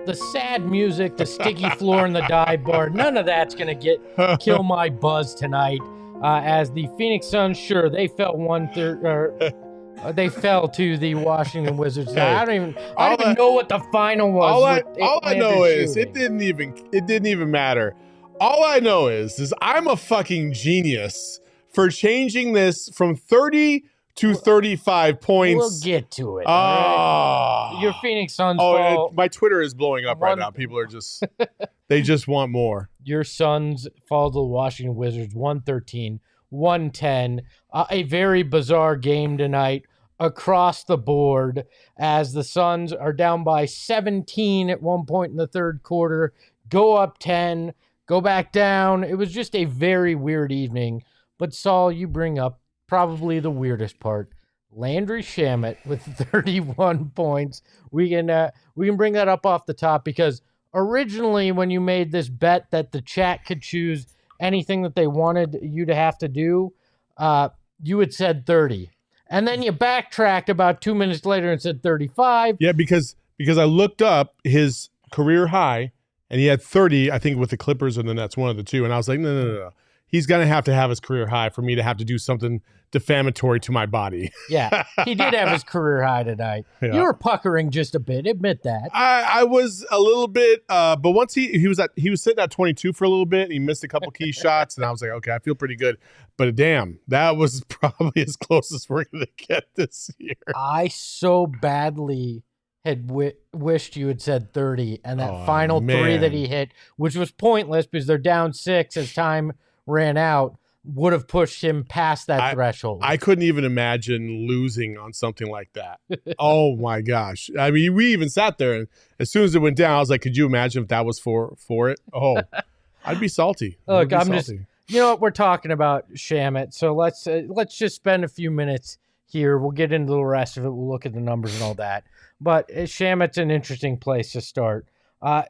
the sad music, the sticky floor in the dive bar, none of that's going to kill my buzz tonight. As the Phoenix Suns, sure, they fell they fell to the Washington Wizards. Hey, I don't even know what the final was. All I know is it didn't even matter. All I know is I'm a fucking genius for changing this from 30 to 35 points. We'll get to it. Right? Your Phoenix Suns fall. My Twitter is blowing up right now. People are just, they just want more. Your Suns fall to the Washington Wizards 113-110. A very bizarre game tonight across the board as the Suns are down by 17 at one point in the third quarter, go up 10, go back down. It was just a very weird evening. But Saul, you bring up probably the weirdest part. Landry Shamet with 31 points. We can bring that up off the top because originally when you made this bet that the chat could choose anything that they wanted you to have to do, you had said 30. And then you backtracked about 2 minutes later and said 35. Yeah, because I looked up his career high and he had 30, I think, with the Clippers and the Nets, one of the two. And I was like, no. He's going to have his career high for me to have to do something defamatory to my body. Yeah, he did have his career high tonight. Yeah. You were puckering just a bit. Admit that. I was a little bit, but once he was sitting at 22 for a little bit. And he missed a couple key shots, and I was like, okay, I feel pretty good. But damn, that was probably as close as we're going to get this year. I so badly had wished you had said 30, and that final three that he hit, which was pointless because they're down 6 as time ran out, would have pushed him past that threshold. I couldn't even imagine losing on something like that. Oh my gosh. I mean, we even sat there and as soon as it went down, I was like, could you imagine if that was for it? Oh, I'd be salty. Look, just, you know what, we're talking about Shamet. So let's just spend a few minutes here. We'll get into the rest of it. We'll look at the numbers and all that. But Shamet's an interesting place to start.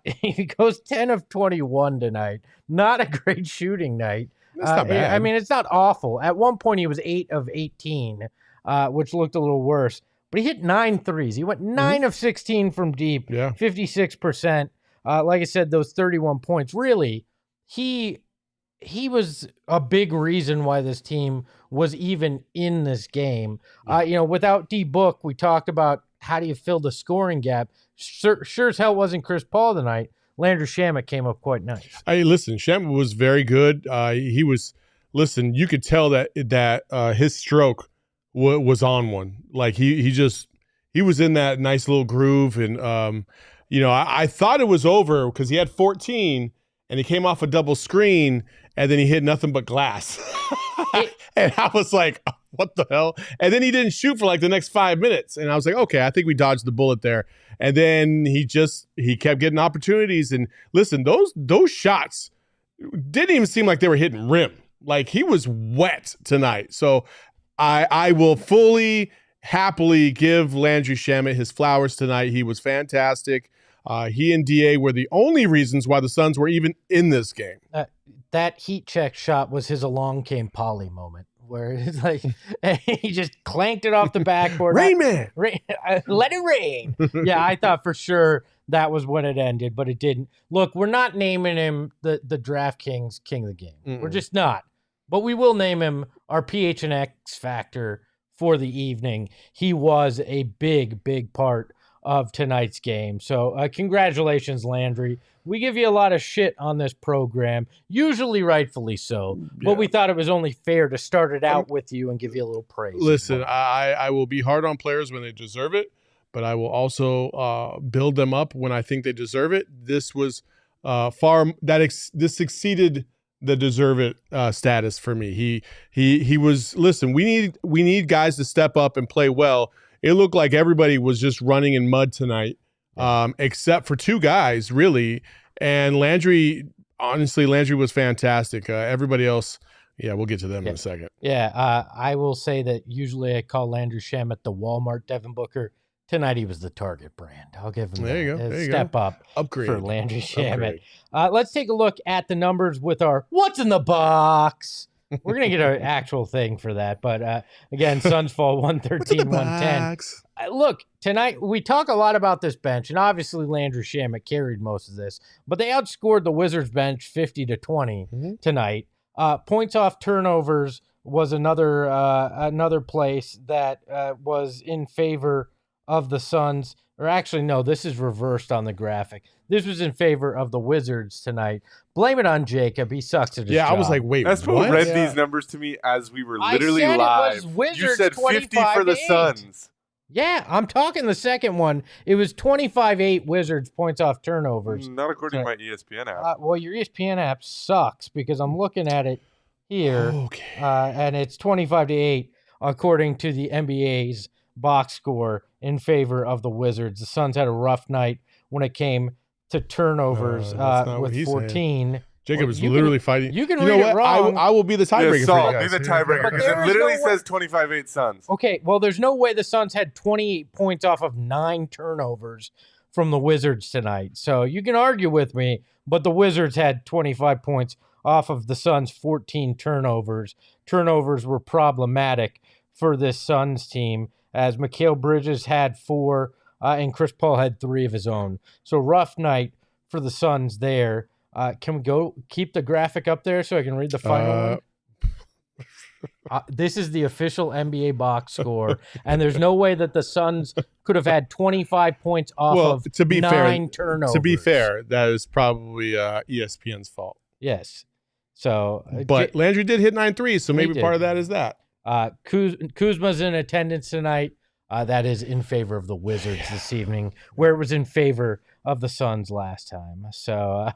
He goes 10 of 21 tonight. Not a great shooting night. That's not bad. I mean, it's not awful. At one point, he was 8 of 18, which looked a little worse. But he hit 9 threes. He went 9 of 16 from deep, 56%. Like I said, those 31 points. Really, he was a big reason why this team was even in this game. Without D-Book, we talked about how do you fill the scoring gap. Sure as hell wasn't Chris Paul tonight. Landry Shamet came up quite nice. Listen, Shamet was very good. You could tell that his stroke was on one. Like he was in that nice little groove. And, I thought it was over because he had 14 and he came off a double screen and then he hit nothing but glass. And I was like, what the hell? And then he didn't shoot for like the next 5 minutes. And I was like, okay, I think we dodged the bullet there. And then he kept getting opportunities. And listen, those shots didn't even seem like they were hitting rim. Like he was wet tonight. So I will happily give Landry Shamet his flowers tonight. He was fantastic. He and DA were the only reasons why the Suns were even in this game. That heat check shot was his along came Polly moment. Where it's like he just clanked it off the backboard. Rain Man, let it rain. Yeah, I thought for sure that was when it ended, but it didn't. Look, we're not naming him the DraftKings King of the Game. Mm-mm. We're just not. But we will name him our PHNX factor for the evening. He was a big, big part of tonight's game. So congratulations, Landry. We give you a lot of shit on this program, usually rightfully so, but we thought it was only fair to start it out with you and give you a little praise. Listen, I will be hard on players when they deserve it, but I will also build them up when I think they deserve it. This was this exceeded the deserve it status for me. He was, listen, we need guys to step up and play well. It looked like everybody was just running in mud tonight. Except for 2 guys, really. And Landry was fantastic. Everybody else, we'll get to them in a second. Yeah, I will say that usually I call Landry Shamet the Walmart Devin Booker. Tonight he was the Target brand. I'll give him a step up upgrade for Landry Shamet. Let's take a look at the numbers with our What's in the Box We're going to get an actual thing for that. But again, Suns fall 113-110. Look, tonight we talk a lot about this bench, and obviously Landry Shamet carried most of this, but they outscored the Wizards bench 50-20 tonight. Points off turnovers was another place that was in favor of the Suns. Or actually, no, this is reversed on the graphic. This was in favor of the Wizards tonight. Blame it on Jacob. He sucks at his job. I was like, wait, That's what? who read these numbers to me as we were literally I said live. It was Wizards, you said 50 for the Suns. Yeah, I'm talking the second one. It was 25-8 Wizards points off turnovers. Not according to my ESPN app. Well, your ESPN app sucks because I'm looking at it here, and it's 25-8 according to the NBA's box score in favor of the Wizards. The Suns had a rough night when it came to turnovers with 14. Saying. Jacob is literally fighting. You can read it wrong. I will be the tiebreaker for you guys. Be the tiebreaker because it literally says 25-8 Suns. Okay, well, there's no way the Suns had 28 points off of 9 turnovers from the Wizards tonight. So you can argue with me, but the Wizards had 25 points off of the Suns' 14 turnovers. Turnovers were problematic for this Suns team, as Mikal Bridges had 4 and Chris Paul had 3 of his own. So rough night for the Suns there. Can we go keep the graphic up there so I can read the final one? This is the official NBA box score, and there's no way that the Suns could have had 25 points off of 9 turnovers. To be fair, that is probably ESPN's fault. Yes. So, but Landry did hit 9 threes, so maybe part of that is that. Kuzma's in attendance tonight. That is in favor of the Wizards this evening, where it was in favor of the Suns last time. So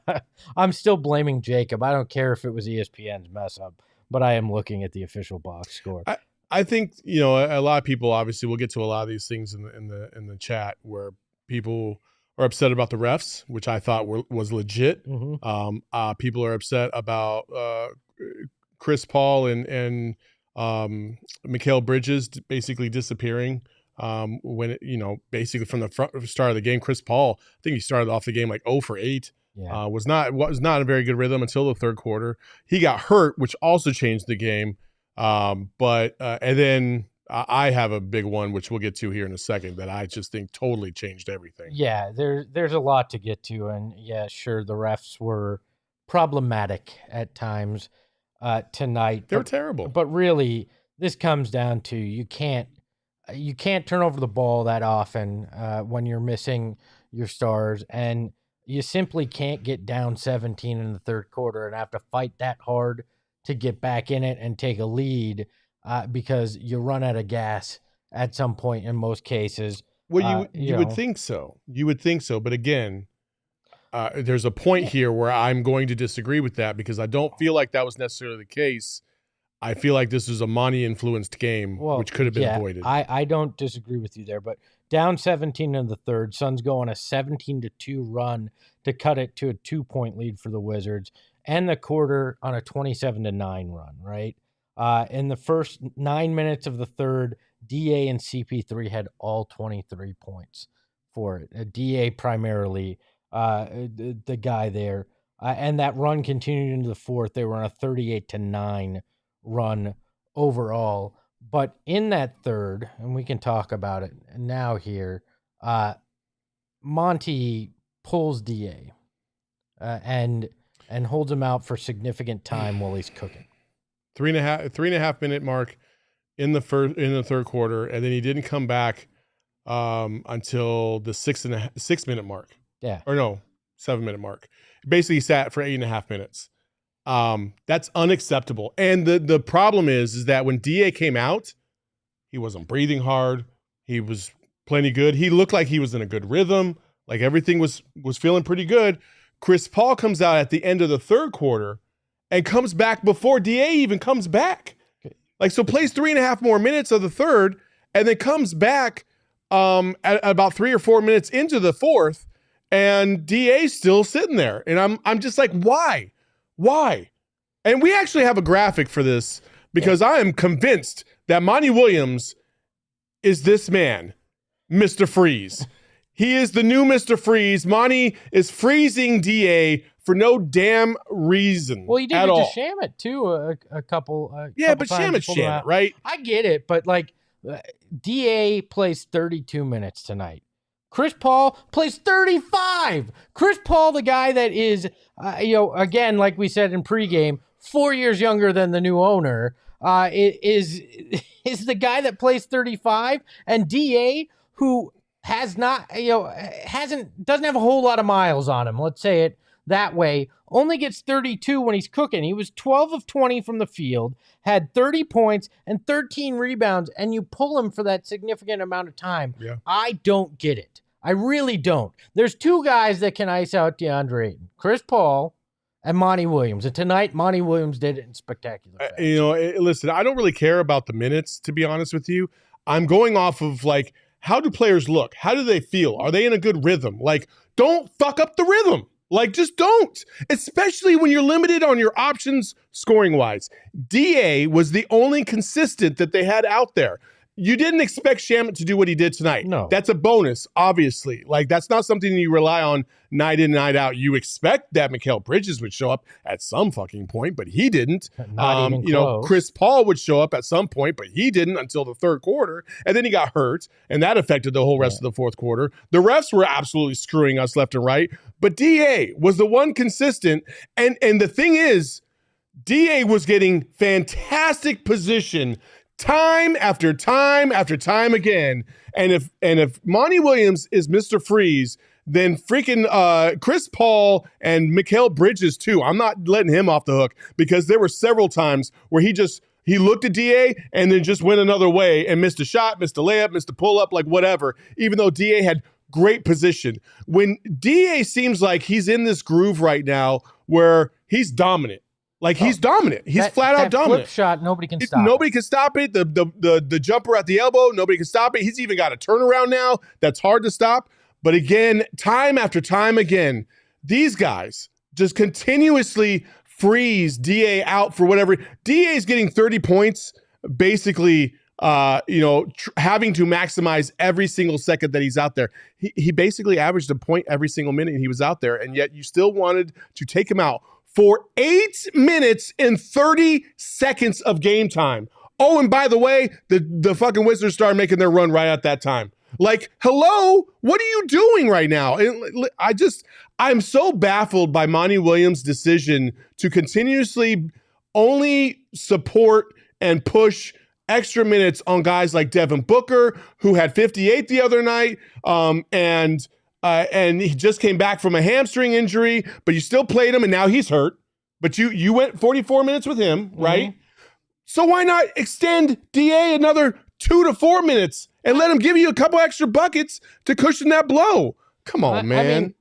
I'm still blaming Jacob. I don't care if it was ESPN's mess up, but I am looking at the official box score. I think a lot of people, obviously we'll get to a lot of these things in the chat where people are upset about the refs, which I thought was legit. People are upset about Chris Paul and Mikal Bridges basically disappearing. When basically from the start of the game, Chris Paul, I think he started off the game like 0 for 8. Yeah. Was not a very good rhythm until the third quarter. He got hurt, which also changed the game. And then I have a big one, which we'll get to here in a second, that I just think totally changed everything. Yeah, there's a lot to get to, and yeah, sure, the refs were problematic at times tonight. They were terrible. But really, this comes down to you can't turn over the ball that often when you're missing your stars, and you simply can't get down 17 in the third quarter and have to fight that hard to get back in it and take a lead because you run out of gas at some point in most cases. Well, you would think so. You would think so. But again, there's a point here where I'm going to disagree with that because I don't feel like that was necessarily the case. I feel like this was a Monty-influenced game, which could have been avoided. I don't disagree with you there, but down 17 in the third, Suns go on a 17-2 run to cut it to a 2-point lead for the Wizards, and the quarter on a 27-9 run, right? In the first 9 minutes of the third, DA and CP3 had all 23 points for it. DA primarily, the guy there. And that run continued into the fourth. They were on a 38-9 run overall. But in that third, and we can talk about it now here, Monty pulls DA and holds him out for significant time while he's cooking. 3.5 minute mark in the third quarter, and then he didn't come back until the 6 minute mark. Yeah. Or no, 7 minute mark. Basically, he sat for 8.5 minutes. That's unacceptable. And the problem is that when DA came out, he wasn't breathing hard. He was plenty good. He looked like he was in a good rhythm. Like everything was feeling pretty good. Chris Paul comes out at the end of the third quarter and comes back before DA even comes back. Like, so plays 3.5 more minutes of the third and then comes back at about 3 or 4 minutes into the fourth, and DA's still sitting there. And I'm just like, why? And we actually have a graphic for this because I am convinced that Monty Williams is this man, Mr. Freeze. He is the new Mr. Freeze. Monty is freezing DA for no damn reason. Well, he did at it all. to Shamet too a couple. Yeah, couple but times Shamet's Shamet, right? I get it, but like DA plays 32 minutes tonight. Chris Paul plays 35. Chris Paul, the guy that is, again, like we said in pregame, 4 years younger than the new owner, is the guy that plays 35, and DA, who has not, doesn't have a whole lot of miles on him. Let's say it that way. Only gets 32 when he's cooking. He was 12 of 20 from the field, had 30 points and 13 rebounds, and you pull him for that significant amount of time. Yeah. I don't get it. I really don't. There's two guys that can ice out Deandre Ayton, Chris Paul and Monty Williams. And tonight, Monty Williams did it in spectacular fashion. Listen, I don't really care about the minutes, to be honest with you. I'm going off of, like, how do players look? How do they feel? Are they in a good rhythm? Like, don't fuck up the rhythm. Like, just don't, especially when you're limited on your options scoring-wise. DA was the only consistent that they had out there. You didn't expect Shamet to do what he did tonight. No. That's a bonus, obviously. Like, that's not something you rely on night in, night out. You expect that Mikal Bridges would show up at some fucking point, but he didn't. Not even close. Chris Paul would show up at some point, but he didn't until the third quarter. And then he got hurt, and that affected the whole rest of the fourth quarter. The refs were absolutely screwing us left and right, but DA was the one consistent. And the thing is, DA was getting fantastic position time after time after time again. And if Monty Williams is Mr. Freeze, then freaking Chris Paul and Mikal Bridges too. I'm not letting him off the hook, because there were several times where he looked at DA and then just went another way and missed a shot, missed a layup, missed a pull-up, like whatever, even though DA had great position. When DA seems like he's in this groove right now where he's dominant. Like, he's dominant. He's flat out dominant. Flip shot, nobody can stop. Nobody can stop it. The jumper at the elbow, nobody can stop it. He's even got a turnaround now that's hard to stop. But again, time after time again, these guys just continuously freeze DA out for whatever. DA is getting 30 points, basically, having to maximize every single second that he's out there. He basically averaged a point every single minute he was out there, and yet you still wanted to take him out for 8 minutes and 30 seconds of game time. Oh, and by the way, the fucking Wizards started making their run right at that time. Like, hello, what are you doing right now? I'm so baffled by Monty Williams' decision to continuously only support and push extra minutes on guys like Devin Booker, who had 58 the other night, and he just came back from a hamstring injury, but you still played him, and now he's hurt. But you went 44 minutes with him, right? Mm-hmm. So why not extend DA another 2 to 4 minutes and let him give you a couple extra buckets to cushion that blow? Come on, man. I mean,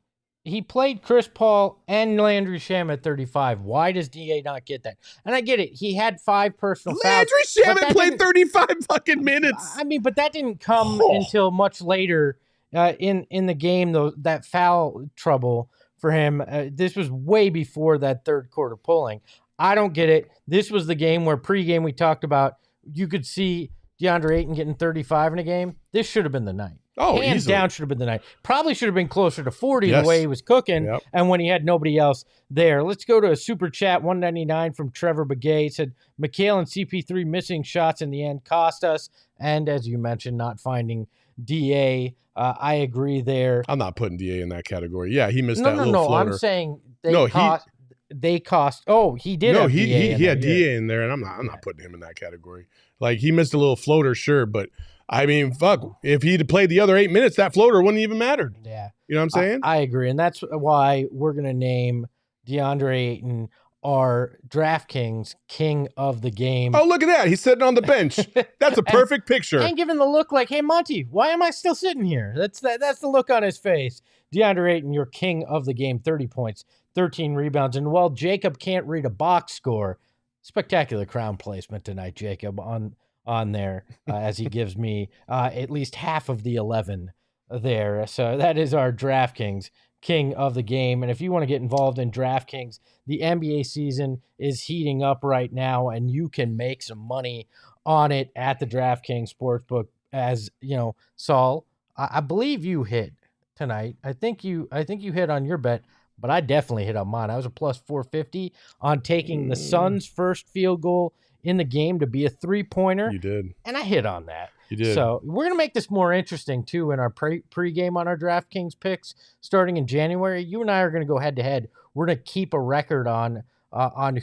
he played Chris Paul and Landry Shamet at 35. Why does DA not get that? And I get it. He had 5 personal fouls. Landry Shamet played 35 fucking minutes. I mean, but that didn't come until much later in the game, though, that foul trouble for him. This was way before that third quarter pulling. I don't get it. This was the game where pregame we talked about, you could see Deandre Ayton getting 35 in a game. This should have been the night. Oh, hands easily. down should have been the night. Probably should have been closer to 40 the way he was cooking and when he had nobody else there. Let's go to a super chat, 199 from Trevor Begay. He said, Mikal and CP3 missing shots in the end cost us. And as you mentioned, not finding DA. I agree there. I'm not putting DA in that category. Yeah, he missed that little floater. I'm saying they cost. Oh, he did. No, have he DA he had DA in there, and I'm not putting him in that category. Like, he missed a little floater, sure, but I mean, fuck, if he'd played the other 8 minutes, that floater wouldn't even mattered. Yeah, you know what I'm saying? I agree, and that's why we're gonna name Deandre Ayton our DraftKings king of the game. Oh, look at that! He's sitting on the bench. That's a perfect picture. And giving the look like, "Hey, Monty, why am I still sitting here?" That's the look on his face. Deandre Ayton, your king of the game, 30 points, 13 rebounds, and while Jacob can't read a box score, spectacular crown placement tonight, Jacob, on there as he gives me at least half of the 11 there. So that is our DraftKings king of the game. And if you want to get involved in DraftKings, the NBA season is heating up right now, and you can make some money on it at the DraftKings Sportsbook. As you know, Saul, I believe you hit tonight. I think you hit on your bet, but I definitely hit on mine. I was a plus 450 on taking the Suns' first field goal in the game to be a 3-pointer. You did. And I hit on that. You did. So we're going to make this more interesting, too, in our pregame on our DraftKings picks starting in January. You and I are going to go head-to-head. We're going to keep a record on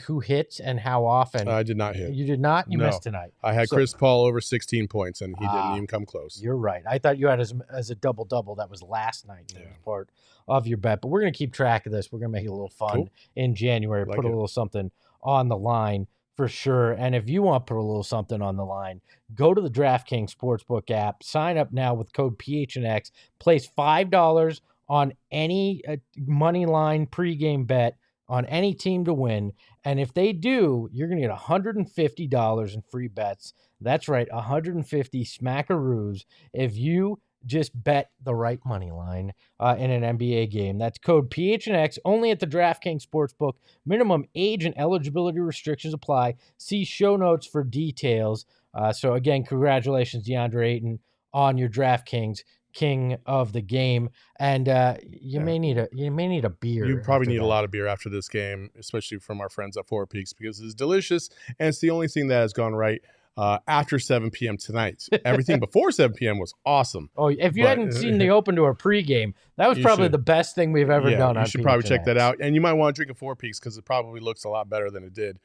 who hits and how often. I did not hit. You did not? You missed tonight. I had Chris Paul over 16 points, and he didn't even come close. You're right. I thought you had as a double-double. That was last night. That was part of your bet. But we're going to keep track of this. We're going to make it a little fun in January. Put a little something on the line for sure. And if you want to put a little something on the line, go to the DraftKings Sportsbook app. Sign up now with code PHNX. Place $5 on any money line pregame bet on any team to win. And if they do, you're going to get $150 in free bets. That's right, 150 smackaroos if you just bet the right money line in an NBA game. That's code PHNX only at the DraftKings Sportsbook. Minimum age and eligibility restrictions apply. See show notes for details. So again, congratulations, Deandre Ayton, on your DraftKings king of the game. And you may need a beer. You probably need a lot of beer after this game, especially from our friends at Four Peaks, because it's delicious and it's the only thing that has gone right after 7 p.m. tonight. Everything before 7 p.m. was awesome. Oh, if you hadn't seen the Open to a pregame, that was probably the best thing we've ever done. You should probably check that out. And you might want to drink a Four Peaks because it probably looks a lot better than it did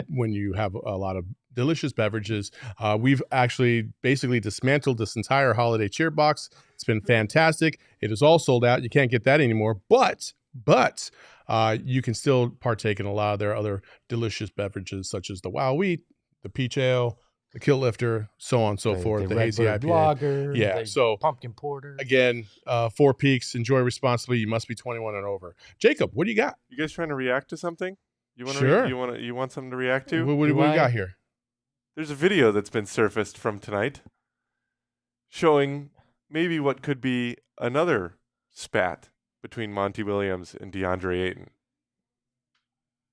when you have a lot of delicious beverages. We've actually basically dismantled this entire holiday cheer box. It's been fantastic. It is all sold out. You can't get that anymore. But you can still partake in a lot of their other delicious beverages, such as the Wow Wheat, the Peach Ale, the Kilt Lifter, so on and so forth, the Hazy IPA. Lager, so pumpkin porter. Again, Four Peaks, enjoy responsibly. You must be 21 and over. Jacob, what do you got? You guys trying to react to something? You want Sure. You want something to react to? What do we got here? There's a video that's been surfaced from tonight showing maybe what could be another spat between Monty Williams and Deandre Ayton.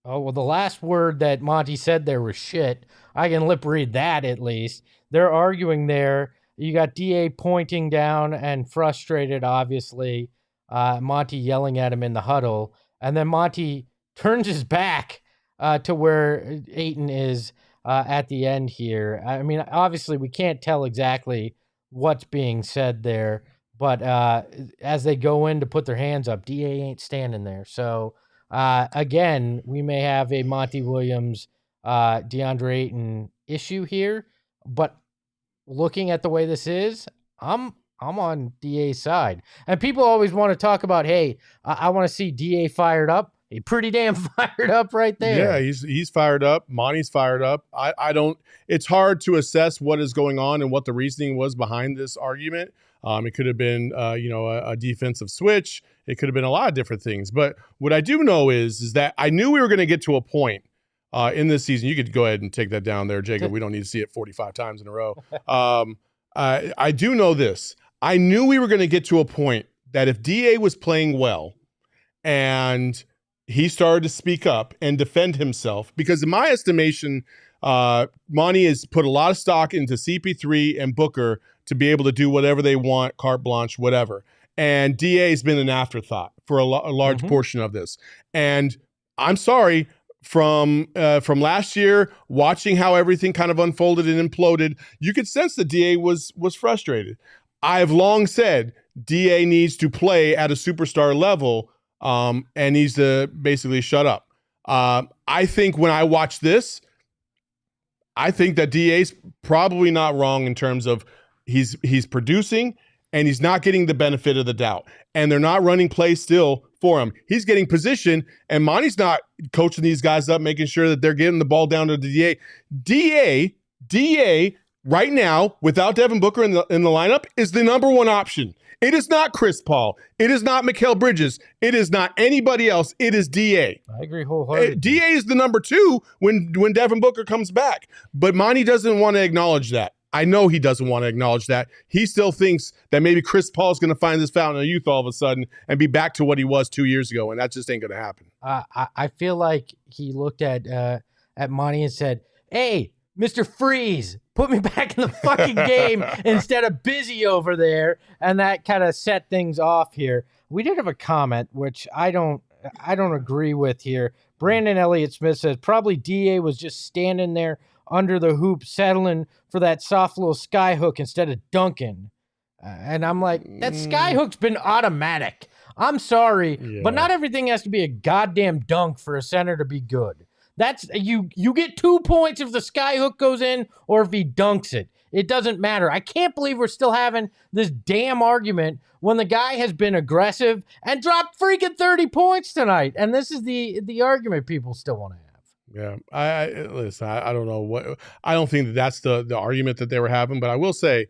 Oh, well, the last word that Monty said there was shit. I can lip read that at least. They're arguing there. You got DA pointing down and frustrated, obviously. Monty yelling at him in the huddle. And then Monty turns his back to where Ayton is at the end here. I mean, obviously, we can't tell exactly what's being said there. But as they go in to put their hands up, DA ain't standing there. So... again, we may have a Monty Williams, Deandre Ayton issue here, but looking at the way this is, I'm on DA's side. And people always want to talk about, hey, I want to see DA fired up. He's pretty damn fired up right there. Yeah, he's fired up. Monty's fired up. I don't. It's hard to assess what is going on and what the reasoning was behind this argument. It could have been, a defensive switch. It could have been a lot of different things. But what I do know is that I knew we were going to get to a point in this season. You could go ahead and take that down there, Jacob. We don't need to see it 45 times in a row. I do know this. I knew we were going to get to a point that if DA was playing well and he started to speak up and defend himself, because in my estimation, Monty has put a lot of stock into CP3 and Booker to be able to do whatever they want, carte blanche, whatever. And DA has been an afterthought for a large portion of this. And I'm sorry, from last year, watching how everything kind of unfolded and imploded, you could sense that DA was frustrated. I've long said DA needs to play at a superstar level and needs to basically shut up. I think when I watch this, I think that DA's probably not wrong in terms of he's producing and he's not getting the benefit of the doubt. And they're not running plays still for him. He's getting position, and Monty's not coaching these guys up, making sure that they're getting the ball down to the DA. DA right now, without Devin Booker in the lineup, is the number one option. It is not Chris Paul. It is not Mikal Bridges. It is not anybody else. It is DA. I agree wholeheartedly. DA is the number two when Devin Booker comes back. But Monty doesn't want to acknowledge that. I know he doesn't want to acknowledge that. He still thinks that maybe Chris Paul is going to find this fountain of youth all of a sudden and be back to what he was 2 years ago, and that just ain't going to happen. I feel like he looked at Monty and said, hey, Mr. Freeze, put me back in the fucking game instead of busy over there. And that kind of set things off here. We did have a comment, which I don't agree with here. Brandon Elliott Smith says probably DA was just standing there under the hoop, settling for that soft little sky hook instead of dunking. And I'm like, that sky hook's been automatic. I'm sorry, but not everything has to be a goddamn dunk for a center to be good. That's you get 2 points if the sky hook goes in or if he dunks it. It doesn't matter. I can't believe we're still having this damn argument when the guy has been aggressive and dropped freaking 30 points tonight. And this is the argument people still want to have. Yeah, I don't know what. I don't think that's the argument that they were having, but I will say,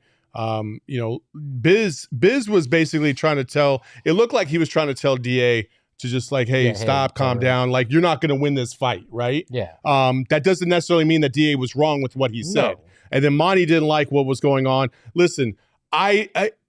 Biz was basically trying to tell. It looked like he was trying to tell DA to just like, hey, stop, calm down. Like, you're not going to win this fight, right? Yeah. That doesn't necessarily mean that DA was wrong with what he said. No. And then Monty didn't like what was going on. Listen,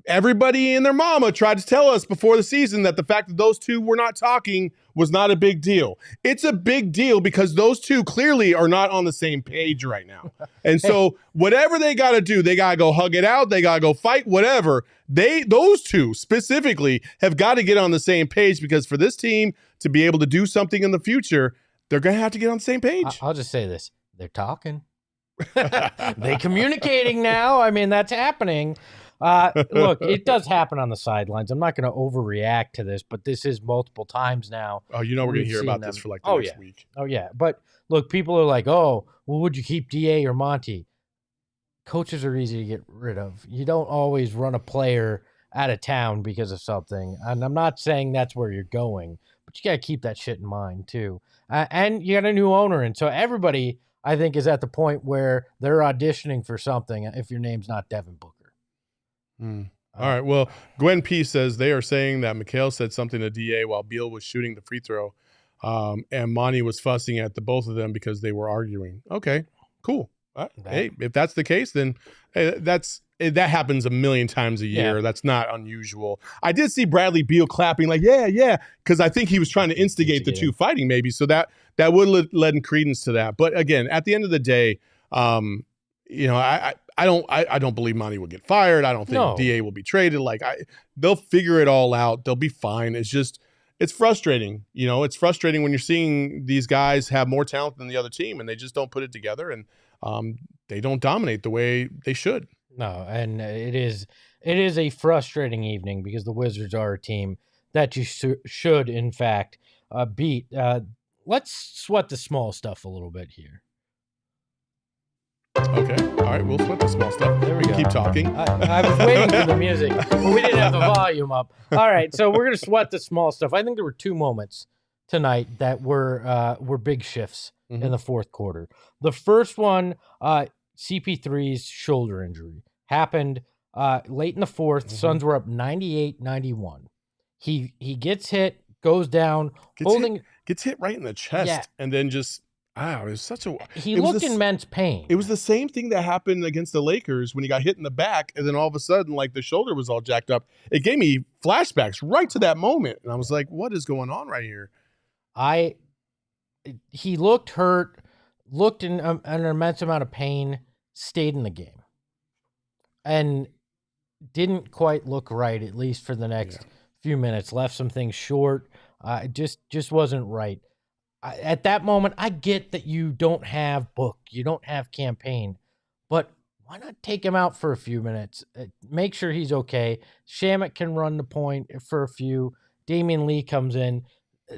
everybody and their mama tried to tell us before the season that the fact that those two were not talking was not a big deal. It's a big deal because those two clearly are not on the same page right now. And so whatever they got to do, they got to go hug it out. They got to go fight, whatever. Those two specifically have got to get on the same page because for this team to be able to do something in the future, they're going to have to get on the same page. I'll just say this. They're talking. They communicating now. I mean, that's happening. Look, it does happen on the sidelines. I'm not going to overreact to this, but this is multiple times now. Oh, we're going to hear about this for like the next week. Oh, yeah. But look, people are like, oh, well, would you keep DA or Monty? Coaches are easy to get rid of. You don't always run a player out of town because of something. And I'm not saying that's where you're going, but you got to keep that shit in mind too. And you got a new owner. And so everybody, I think, is at the point where they're auditioning for something if your name's not Devin Booker. All right. Well, Gwen P says they are saying that Mikhail said something to DA while Beal was shooting the free throw, and Monty was fussing at the both of them because they were arguing. Okay, cool. Hey, if that's the case, then hey, that happens a million times a year. Yeah. That's not unusual. I did see Bradley Beal clapping like, yeah, because I think he was trying to instigate the two fighting maybe. So that would lend credence to that. But again, at the end of the day, I don't believe Monty will get fired. I don't think DA will be traded. They'll figure it all out. They'll be fine. It's frustrating. It's frustrating when you're seeing these guys have more talent than the other team and they just don't put it together and they don't dominate the way they should. No, and it is a frustrating evening because the Wizards are a team that you should, in fact, beat. Let's sweat the small stuff a little bit here. Okay. All right. We'll sweat the small stuff. There we go. Keep talking. I was waiting for the music, but we didn't have the volume up. All right. So we're going to sweat the small stuff. I think there were two moments tonight that were big shifts in the fourth quarter. The first one, CP3's shoulder injury happened late in the fourth. Suns were up 98-91. He gets hit, goes down, gets hit right in the chest, and then just it was such a. He looked in immense pain. It was the same thing that happened against the Lakers when he got hit in the back, and then all of a sudden, like the shoulder was all jacked up. It gave me flashbacks right to that moment, and I was like, "What is going on right here?" He looked hurt, looked in an immense amount of pain, stayed in the game, and didn't quite look right, at least for the next few minutes. Left some things short. Just wasn't right. At that moment, I get that you don't have Book, you don't have Campaign, but why not take him out for a few minutes? Make sure he's okay. Shamet can run the point for a few. Damian Lee comes in.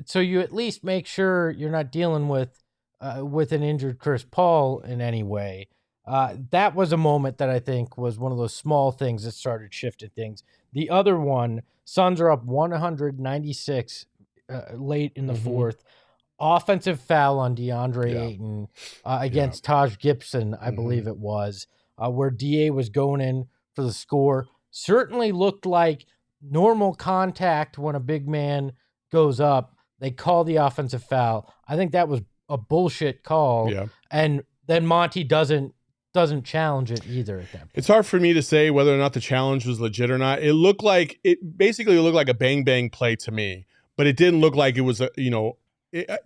So you at least make sure you're not dealing with an injured Chris Paul in any way. That was a moment that I think was one of those small things that started shifting things. The other one, Suns are up 196 late in the fourth. Offensive foul on Deandre Ayton against Taj Gibson, I believe it was, where DA was going in for the score. Certainly looked like normal contact when a big man goes up. They call the offensive foul. I think that was a bullshit call. Yeah. And then Monty doesn't challenge it either at that point. It's hard for me to say whether or not the challenge was legit or not. It basically looked like a bang bang play to me, but it didn't look like it was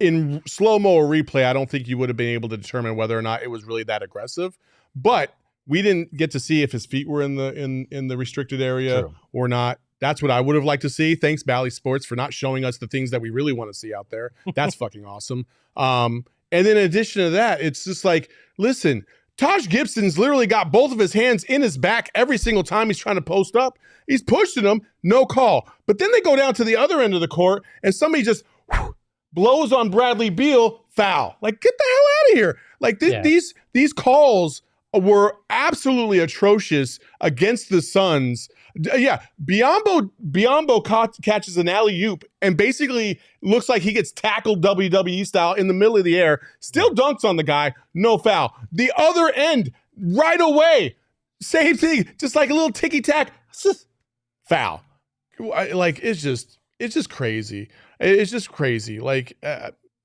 in slow-mo or replay, I don't think you would have been able to determine whether or not it was really that aggressive. But we didn't get to see if his feet were in the restricted area or not. That's what I would have liked to see. Thanks, Bally Sports, for not showing us the things that we really want to see out there. That's fucking awesome. And then in addition to that, it's just like, listen, Taj Gibson's literally got both of his hands in his back every single time he's trying to post up. He's pushing them, no call. But then they go down to the other end of the court, and somebody just blows on Bradley Beal, foul. Like, get the hell out of here. Like, these calls were absolutely atrocious against the Suns. Yeah, Biyombo catches an alley-oop and basically looks like he gets tackled WWE style in the middle of the air, still dunks on the guy, no foul. The other end, right away, same thing, just like a little ticky-tack, foul. Like, it's just crazy. It's just crazy. Like,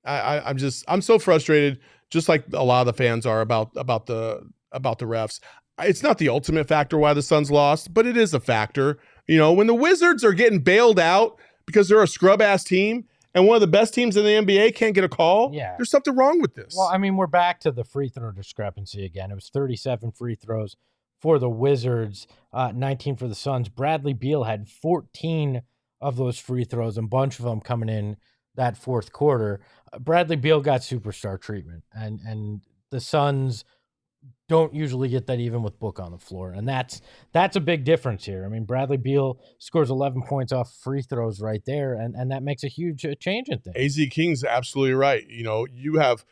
I'm so frustrated, just like a lot of the fans are about the refs. It's not the ultimate factor why the Suns lost, but it is a factor. You know, when the Wizards are getting bailed out because they're a scrub-ass team and one of the best teams in the NBA can't get a call, there's something wrong with this. Well, I mean, we're back to the free throw discrepancy again. It was 37 free throws for the Wizards, 19 for the Suns. Bradley Beal had 14 of those free throws, and a bunch of them coming in that fourth quarter. Bradley Beal got superstar treatment, and the Suns don't usually get that even with Book on the floor. And that's a big difference here. I mean, Bradley Beal scores 11 points off free throws right there, and that makes a huge change in things. AZ King's absolutely right. You know, you have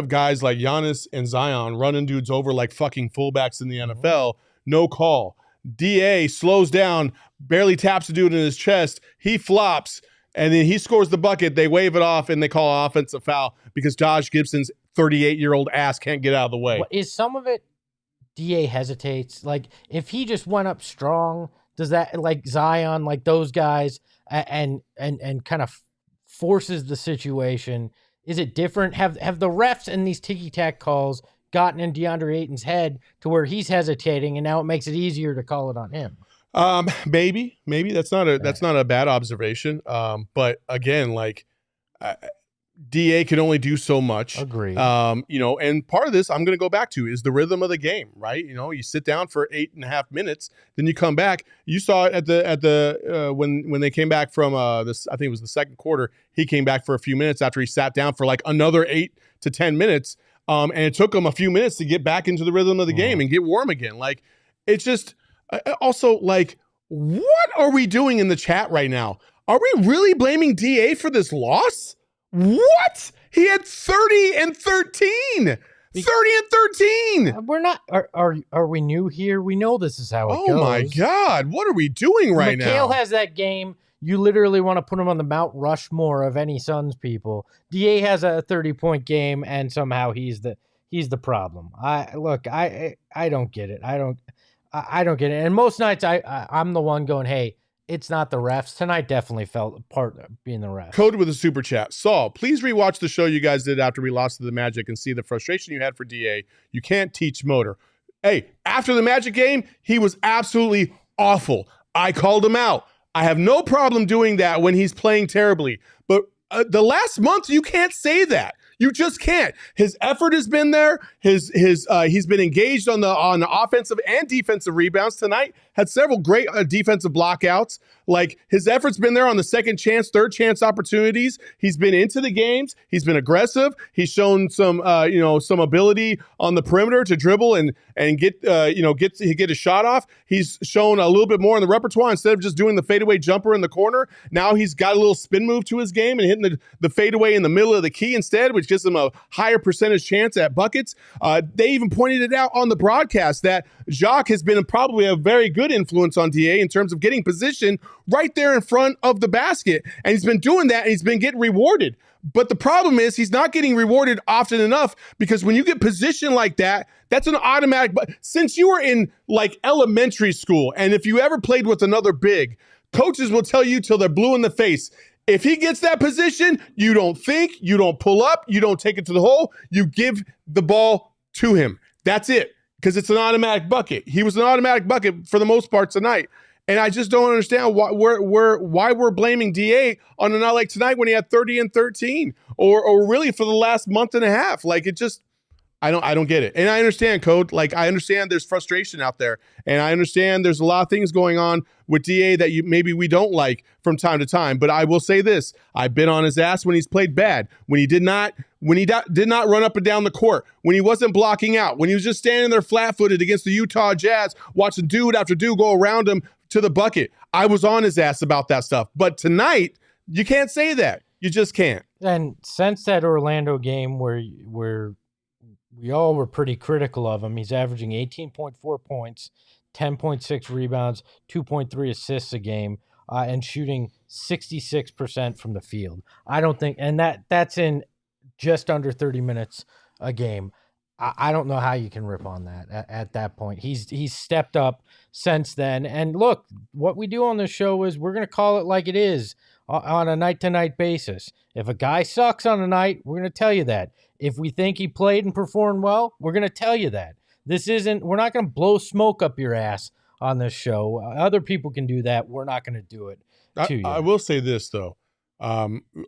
guys like Giannis and Zion running dudes over like fucking fullbacks in the NFL, no call. DA slows down, barely taps a dude in his chest, he flops, and then he scores the bucket. They wave it off, and they call offensive foul because Taj Gibson's 38-year-old ass can't get out of the way. Well, is some of it DA hesitates? Like, if he just went up strong, does that, like Zion, like those guys, and kind of forces the situation? Is it different? Have the refs in these ticky-tack calls gotten in Deandre Ayton's head to where he's hesitating, and now it makes it easier to call it on him? Maybe that's not a bad observation. But again, like, DA can only do so much. Agreed. You know, and part of this I'm going to go back to is the rhythm of the game, right? You know, you sit down for 8.5 minutes, then you come back. You saw it at the when they came back from this, I think it was the second quarter. He came back for a few minutes after he sat down for like another 8 to 10 minutes. And it took him a few minutes to get back into the rhythm of the game and get warm again. Like, it's just also like, what are we doing in the chat right now? Are we really blaming DA for this loss? What? He had 30 and 13. 30 and 13. We're not. Are we new here? We know this is how it goes. Oh my God! What are we doing right now? McHale has that game. You literally want to put him on the Mount Rushmore of any Suns people. DA has a 30-point game, and somehow he's the problem. I don't get it. I don't get it. And most nights I'm the one going, hey, it's not the refs. Tonight definitely felt part of being the refs. Code with a super chat. Saul, please rewatch the show you guys did after we lost to the Magic and see the frustration you had for DA. You can't teach motor. Hey, after the Magic game, he was absolutely awful. I called him out. I have no problem doing that when he's playing terribly. But the last month, you can't say that. You just can't. His effort has been there. He's been engaged on the offensive and defensive rebounds tonight. Had several great defensive blockouts. Like, his effort's been there on the second chance, third chance opportunities. He's been into the games. He's been aggressive. He's shown some ability on the perimeter to dribble and get a shot off. He's shown a little bit more in the repertoire instead of just doing the fadeaway jumper in the corner. Now he's got a little spin move to his game and hitting the fadeaway in the middle of the key instead, which gives him a higher percentage chance at buckets. They even pointed it out on the broadcast that Jacques has been probably a very good influence on DA in terms of getting position right there in front of the basket. And he's been doing that, and he's been getting rewarded. But the problem is he's not getting rewarded often enough, because when you get position like that, that's an automatic. But since you were in like elementary school, and if you ever played with another big, coaches will tell you till they're blue in the face, if he gets that position, you don't think, you don't pull up, you don't take it to the hole, you give the ball to him. That's it, because it's an automatic bucket. He was an automatic bucket for the most part tonight. And I just don't understand why we're blaming DA on a night like tonight when he had 30 and 13, or really for the last month and a half. Like, it just, I don't get it. And I understand, Code. Like, I understand there's frustration out there, and I understand there's a lot of things going on with DA that maybe we don't like from time to time. But I will say this: I've been on his ass when he's played bad, when he did not run up and down the court, when he wasn't blocking out, when he was just standing there flat-footed against the Utah Jazz, watching dude after dude go around him to the bucket. I was on his ass about that stuff. But tonight, you can't say that. You just can't. And since that Orlando game where we all were pretty critical of him, he's averaging 18.4 points, 10.6 rebounds, 2.3 assists a game, and shooting 66% from the field. I don't think, and that's in just under 30 minutes a game. I don't know how you can rip on that at that point. He's stepped up since then. And look, what we do on this show is we're going to call it like it is on a night-to-night basis. If a guy sucks on a night, we're going to tell you that. If we think he played and performed well, we're going to tell you that. We're not going to blow smoke up your ass on this show. Other people can do that. We're not going to do it to you. I will say this, though.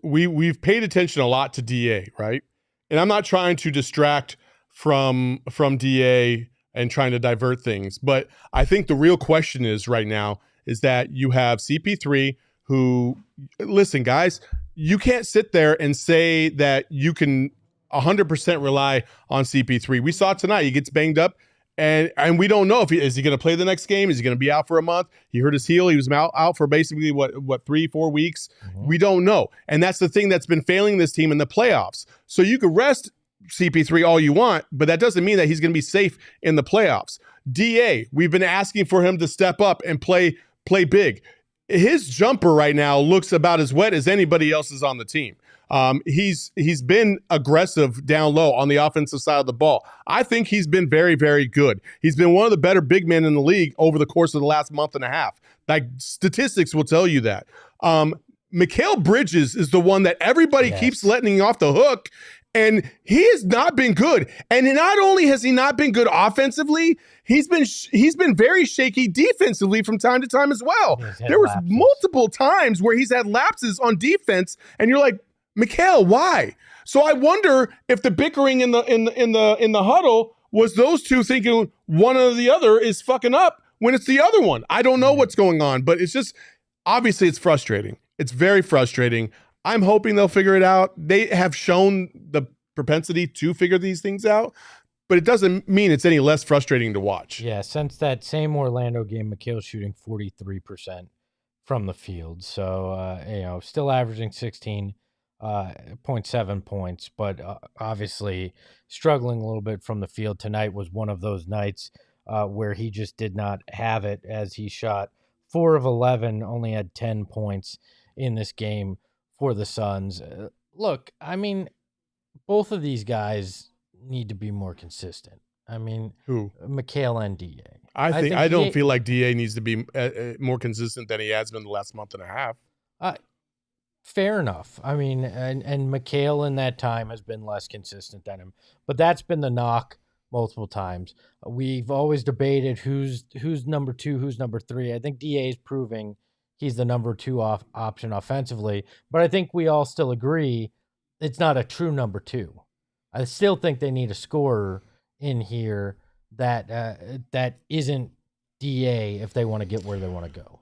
We've paid attention a lot to DA, right? And I'm not trying to distract from DA and trying to divert things. But I think the real question is right now is that you have CP3 who, listen, guys, you can't sit there and say that you can 100% rely on CP3. We saw tonight, he gets banged up, and we don't know if is he going to play the next game? Is he going to be out for a month? He hurt his heel. He was out for basically what 3-4 weeks. Mm-hmm. We don't know. And that's the thing that's been failing this team in the playoffs. So you could rest CP3 all you want, but that doesn't mean that he's going to be safe in the playoffs. DA, we've been asking for him to step up and play big. His jumper right now looks about as wet as anybody else's on the team. He's been aggressive down low on the offensive side of the ball. I think he's been very, very good. He's been one of the better big men in the league over the course of the last month and a half. Like, statistics will tell you that. Mikal Bridges is the one that everybody keeps letting off the hook, and he has not been good. And not only has he not been good offensively, he's been very shaky defensively from time to time as well. There was multiple times where he's had lapses on defense, and you're like, Mikal, why? So I wonder if the bickering in the huddle was those two thinking one or the other is fucking up when it's the other one. I don't know what's going on, but it's just, obviously it's frustrating. It's very frustrating. I'm hoping they'll figure it out. They have shown the propensity to figure these things out, but it doesn't mean it's any less frustrating to watch. Yeah, since that same Orlando game, Mikal's shooting 43% from the field. So, still averaging 16.7 points, but obviously struggling a little bit from the field. Tonight was one of those nights where he just did not have it, as he shot 4 of 11, only had 10 points in this game for the Suns. Look, I mean, both of these guys need to be more consistent. I mean, who? Mikal and DA. I don't feel like DA needs to be more consistent than he has been the last month and a half. Fair enough. I mean, and Mikal in that time has been less consistent than him, but that's been the knock multiple times. We've always debated who's number 2, who's number 3. I think DA is proving he's the number 2 option offensively, but I think we all still agree it's not a true number 2. I still think they need a scorer in here that isn't DA if they want to get where they want to go.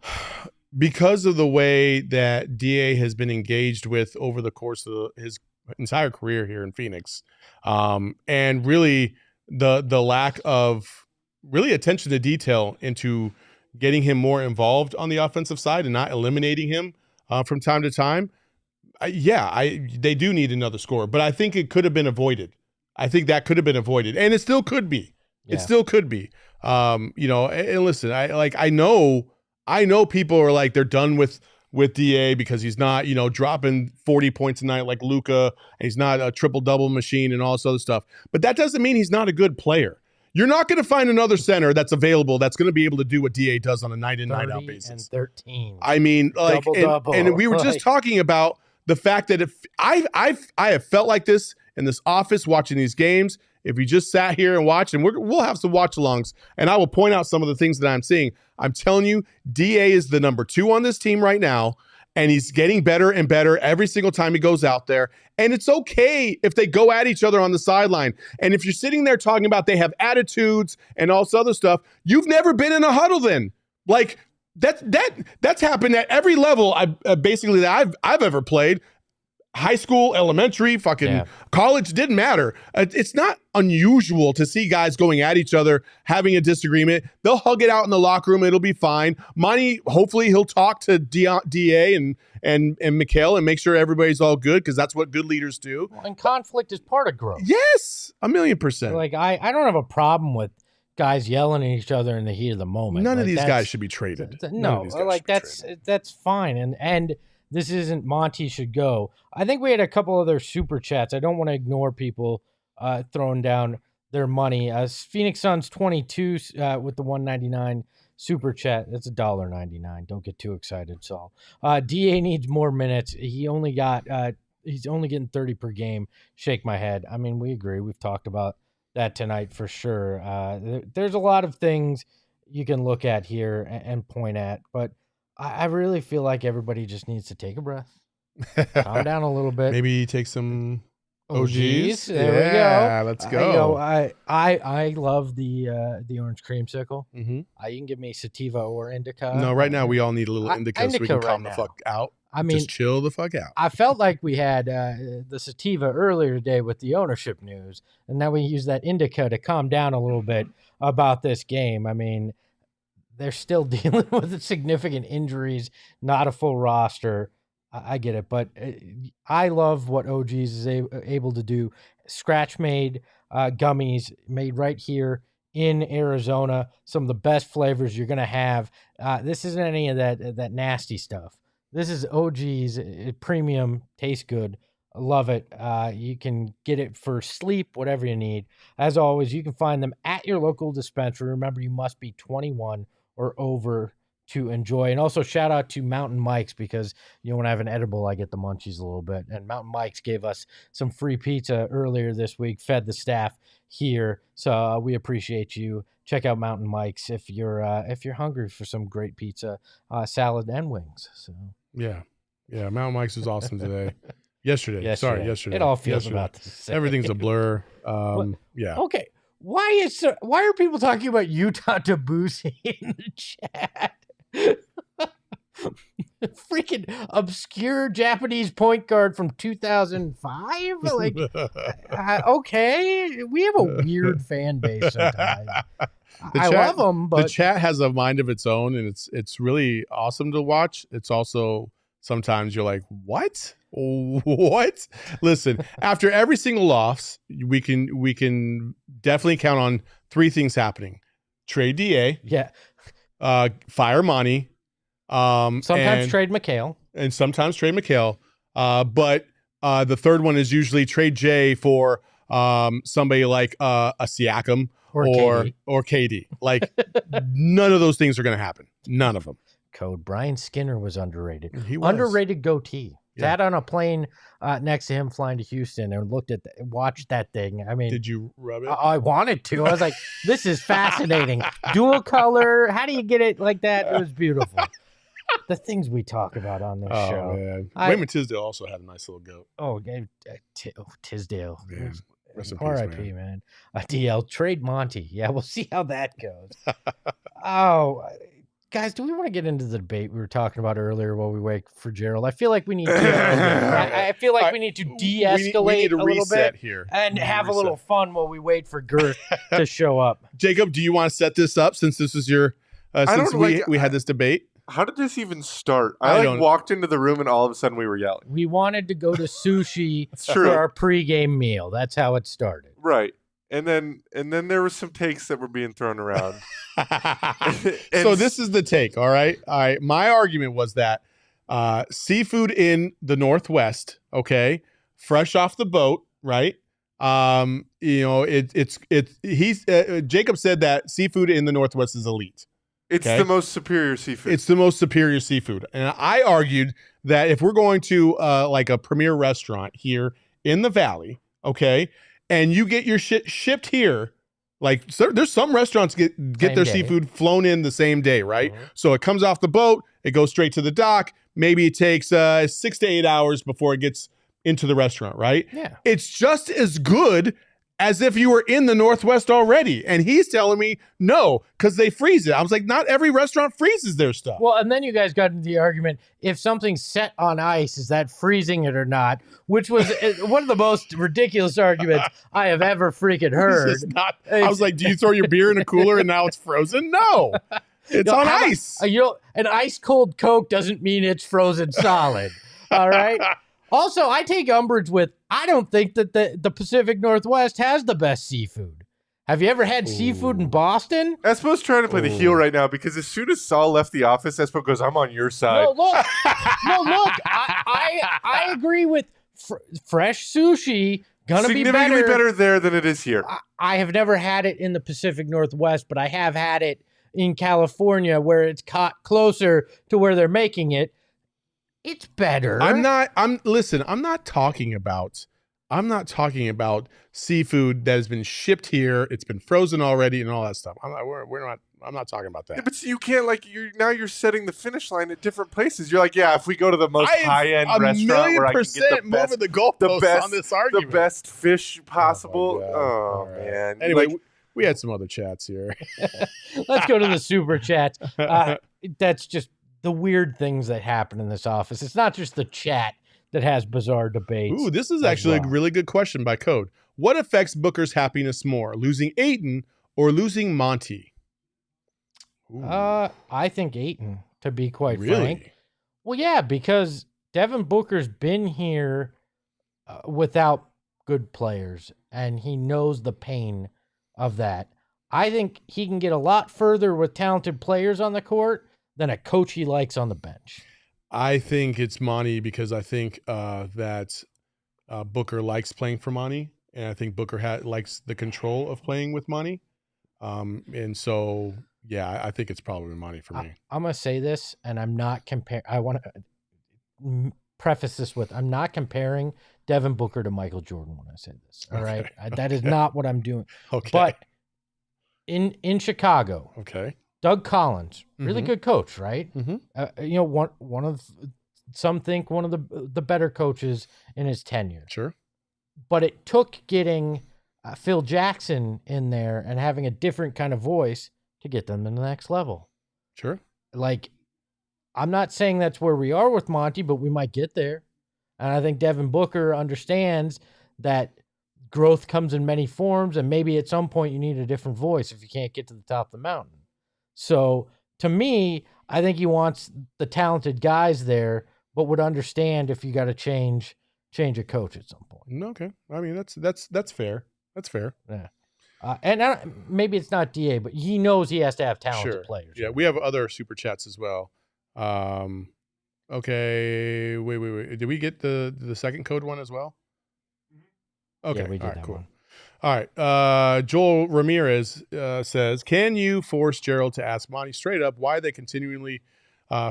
Because of the way that DA has been engaged with over the course of his entire career here in Phoenix, and really the lack of really attention to detail into getting him more involved on the offensive side and not eliminating him from time to time. They do need another scorer, but I think it could have been avoided. I think that could have been avoided, and it still could be. Yeah. It still could be. And listen, I know people are like, they're done with DA because he's not, dropping 40 points a night like Luka, and he's not a triple-double machine and all this other stuff. But that doesn't mean he's not a good player. You're not going to find another center that's available that's going to be able to do what DA does on a night-in, night-out basis. And 13. I mean, like, double. And we were just talking about the fact that if I have felt like this in this office watching these games, if you just sat here and watched, and we'll have some watch-alongs, and I will point out some of the things that I'm seeing. I'm telling you, DA is the number 2 on this team right now, and he's getting better and better every single time he goes out there. And it's okay if they go at each other on the sideline. And if you're sitting there talking about they have attitudes and all this other stuff, you've never been in a huddle then. Like, that's happened at every level basically that I've ever played. High school, elementary, college, didn't matter. It's not unusual to see guys going at each other, having a disagreement. They'll hug it out in the locker room. It'll be fine. Monty, hopefully he'll talk to DA and Mikhail and make sure everybody's all good, because that's what good leaders do. Well, and conflict is part of growth. Yes, 1,000,000%. Like, I don't have a problem with guys yelling at each other in the heat of the moment. None of these guys should be traded. No, like that's fine. And this isn't Monty should go. I think we had a couple other super chats. I don't want to ignore people throwing down their money. Phoenix Suns 22 with the 199 super chat. That's $1.99. Don't get too excited, Saul. DA needs more minutes. He's only getting 30 per game. Shake my head. I mean, we agree. We've talked about that tonight for sure. There's a lot of things you can look at here and point at, but I really feel like everybody just needs to take a breath, calm down a little bit. Maybe take some OGs. There we go. Let's go. I love the orange creamsicle. Mm-hmm. You can give me sativa or indica. No, right now we all need a little indica so we can calm the fuck out. I mean, just chill the fuck out. I felt like we had the sativa earlier today with the ownership news, and now we use that indica to calm down a little bit about this game. I mean, they're still dealing with significant injuries, not a full roster. I get it, but I love what OGs is able to do. Scratch-made gummies made right here in Arizona. Some of the best flavors you're going to have. This isn't any of that nasty stuff. This is OG's premium, tastes good. I love it. You can get it for sleep, whatever you need. As always, you can find them at your local dispensary. Remember, you must be 21 or over to enjoy. And also shout out to Mountain Mike's, because when I have an edible, I get the munchies a little bit. And Mountain Mike's gave us some free pizza earlier this week, fed the staff here. So we appreciate you. Check out Mountain Mike's if you're hungry for some great pizza, salad, and wings. So yeah, Mountain Mike's was awesome today. Yesterday. It all feels about the same. Everything's a blur. Yeah. Okay. Why are people talking about Utah Tabusi in the chat? Freaking obscure Japanese point guard from 2005? Like, okay, we have a weird fan base sometimes. I love them, but the chat has a mind of its own, and it's really awesome to watch. It's also sometimes you're like, what? Listen, after every single loss, we can definitely count on 3 things happening: trade DA, fire Monty, sometimes trade Mikhail, but the third one is usually trade Jay for somebody like a Siakam or KD. Like, none of those things are going to happen. None of them. Code Brian Skinner was underrated. He was. Underrated goatee. Sat on a plane next to him flying to Houston and watched that thing. I mean, did you rub it? I wanted to. I was like, this is fascinating. Dual color. How do you get it like that? It was beautiful. The things we talk about on this show. Man. Raymond Tisdale also had a nice little goat. Tisdale. Man. R.I.P. man. DL trade Monty. Yeah, we'll see how that goes. Guys, do we want to get into the debate we were talking about earlier while we wait for Gerald? I feel like we need to. I feel like we need to de-escalate we need a little bit here and have a little fun while we wait for Girth to show up. Jacob, do you want to set this up since this is your? Since we had this debate. How did this even start? I walked into the room and all of a sudden we were yelling. We wanted to go to sushi for our pregame meal. That's how it started. Right. And then there were some takes that were being thrown around. So this is the take, all right? My argument was that seafood in the Northwest, okay, fresh off the boat, right? Jacob said that seafood in the Northwest is elite. It's the most superior seafood. It's the most superior seafood. And I argued that if we're going to like a premier restaurant here in the Valley, okay, and you get your shit shipped here. Like there's some restaurants get Same their day. seafood flown in the same day, right? Mhm. So it comes off the boat, it goes straight to the dock. Maybe it takes 6 to 8 hours before it gets into the restaurant, right? Yeah. It's just as good as if you were in the Northwest already. And he's telling me no, because they freeze it. I was like, not every restaurant freezes their stuff. Well, and then you guys got into the argument, if something's set on ice, is that freezing it or not? Which was one of the most ridiculous arguments I have ever freaking heard. This is not, I was like, do you throw your beer in a cooler and now it's frozen? No, it's on ice. An ice cold Coke doesn't mean it's frozen solid. All right. Also, I take umbrage with, I don't think that the Pacific Northwest has the best seafood. Have you ever had seafood in Boston? Espo's trying to play the heel right now because as soon as Saul left the office, Espo goes, I'm on your side. No, look. I agree with fresh sushi. Gonna be Significantly better there than it is here. I have never had it in the Pacific Northwest, but I have had it in California where it's caught closer to where they're making it. It's better. I'm not talking about seafood that has been shipped here. It's been frozen already and all that stuff. I'm not talking about that. Yeah, but you're setting the finish line at different places. You're like, yeah, if we go to the most high-end restaurant where I can get moving the goalposts on this argument. The best fish possible. Oh, right. Man. Anyway, we had some other chats here. Let's go to the super chats. That's just the weird things that happen in this office. It's not just the chat that has bizarre debates. Ooh, this is actually a really good question by Code. What affects Booker's happiness more, losing Ayton or losing Monty? Ooh. I think Ayton, to be quite frank. Well, yeah, because Devin Booker's been here without good players, and he knows the pain of that. I think he can get a lot further with talented players on the court than a coach he likes on the bench. I think it's Monty because I think that Booker likes playing for Monty, and I think Booker likes the control of playing with Monty. And so, yeah, I think it's probably Monty for me. I'm going to say this, and I'm not comparing. I want to preface this with, I'm not comparing Devin Booker to Michael Jordan when I say this. All right. That is not what I'm doing. Okay. But in Chicago, okay, Doug Collins, really good coach, right? Mm-hmm. One of some think one of the better coaches in his tenure. Sure. But it took getting Phil Jackson in there and having a different kind of voice to get them to the next level. Sure. Like, I'm not saying that's where we are with Monty, but we might get there. And I think Devin Booker understands that growth comes in many forms, and maybe at some point you need a different voice if you can't get to the top of the mountain. So to me, I think he wants the talented guys there, but would understand if you got to change a coach at some point. Okay. I mean, that's fair. That's fair. Yeah. And maybe it's not DA, but he knows he has to have talented players. Yeah, we have other super chats as well. Okay. Wait. Did we get the second code one as well? Okay. Yeah, we did all right, that cool. one. All right. Joel Ramirez says, can you force Gerald to ask Monty straight up why they continually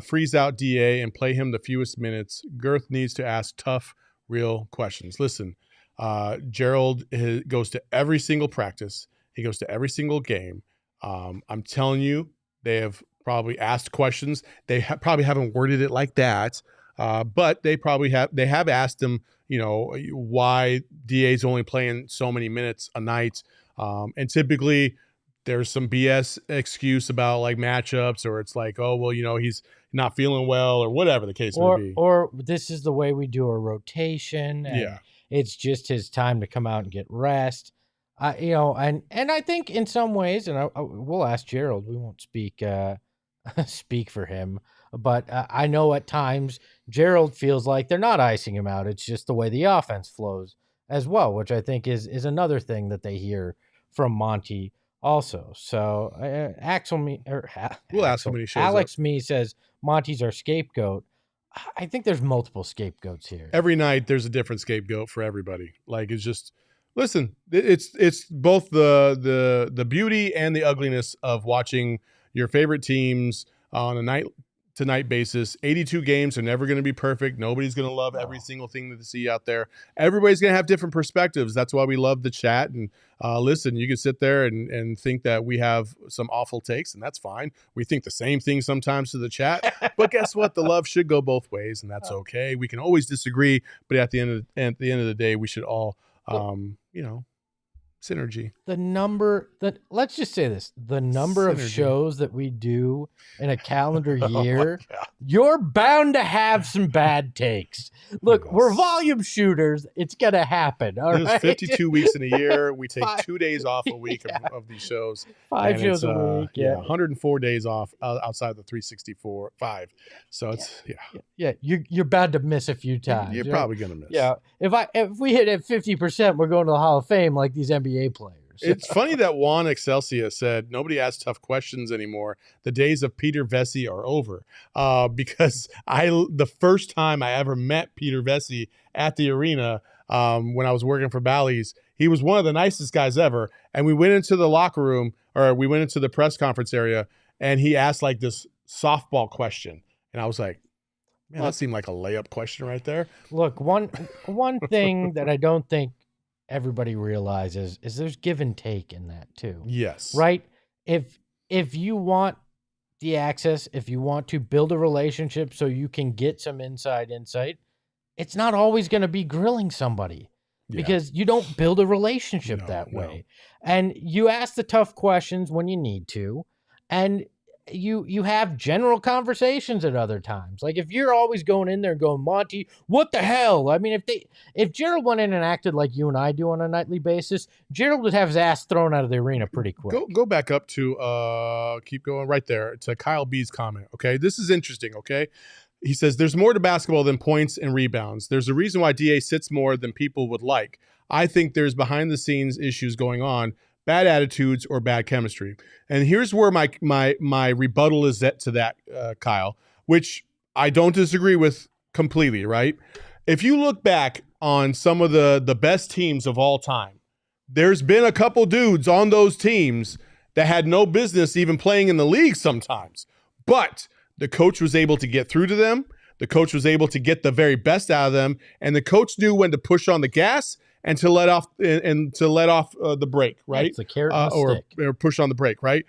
freeze out DA and play him the fewest minutes? Girth needs to ask tough, real questions. Listen, Gerald goes to every single practice. He goes to every single game. I'm telling you, they have probably asked questions. They probably haven't worded it like that, but they have asked him, why DA's only playing so many minutes a night. And typically there's some BS excuse about like matchups, or it's like, oh, well, he's not feeling well, or whatever the case may be. Or this is the way we do a rotation. And it's just his time to come out and get rest. And I think in some ways, and we'll ask Gerald, we won't speak for him, but I know at times Gerald feels like they're not icing him out. It's just the way the offense flows as well, which I think is another thing that they hear from Monty also. So we'll ask him when he shows Alex up. Me says Monty's our scapegoat. I think there's multiple scapegoats here. Every night there's a different scapegoat for everybody. Like, it's just, listen, it's both the beauty and the ugliness of watching your favorite teams on a to night basis. 82 games are never going to be perfect. Nobody's going to love every single thing that they see out there. Everybody's going to have different perspectives. That's why we love the chat. And listen, you can sit there and think that we have some awful takes, and that's fine. We think the same thing sometimes to the chat. But guess what? The love should go both ways, and that's okay. We can always disagree, but at the end of the day, we should all, synergy. Let's just say this, the number of shows that we do in a calendar year, you're bound to have some bad takes. Look, we're volume shooters. It's going to happen. All right. There's 52 weeks in a year. We take 2 days off a week of these shows. 5 shows a week. Yeah. 104 days off outside the 365. So it's, you're bound to miss a few times. You're probably going to miss. Yeah. If we hit at 50%, we're going to the Hall of Fame like these NBA players. It's funny that Juan Excelsior said nobody asks tough questions anymore. The days of Peter Vesey are over. Because the first time I ever met Peter Vesey at the arena when I was working for Bally's, he was one of the nicest guys ever. And we went into the locker room, or we went into the press conference area, and he asked like this softball question. And I was like, man, that seemed like a layup question right there. Look, one thing that I don't think everybody realizes is there's give and take in that too. Yes. Right? If you want the access, if you want to build a relationship so you can get some inside insight, it's not always going to be grilling somebody because you don't build a relationship that way. And you ask the tough questions when you need to, and you have general conversations at other times. Like if you're always going in there and going, Monty, what the hell? I mean, if Gerald went in and acted like you and I do on a nightly basis, Gerald would have his ass thrown out of the arena pretty quick. Go back up to keep going right there to Kyle B's comment. Okay, this is interesting. Okay, he says there's more to basketball than points and rebounds. There's a reason why DA sits more than people would like. I think there's behind the scenes issues going on. Bad attitudes or bad chemistry. And here's where my rebuttal is to that, Kyle, which I don't disagree with completely, right? If you look back on some of the best teams of all time, there's been a couple dudes on those teams that had no business even playing in the league sometimes. But the coach was able to get through to them. The coach was able to get the very best out of them. And the coach knew when to push on the gas and to let off the brake, right? It's a carrot and a stick. Or push on the brake, right?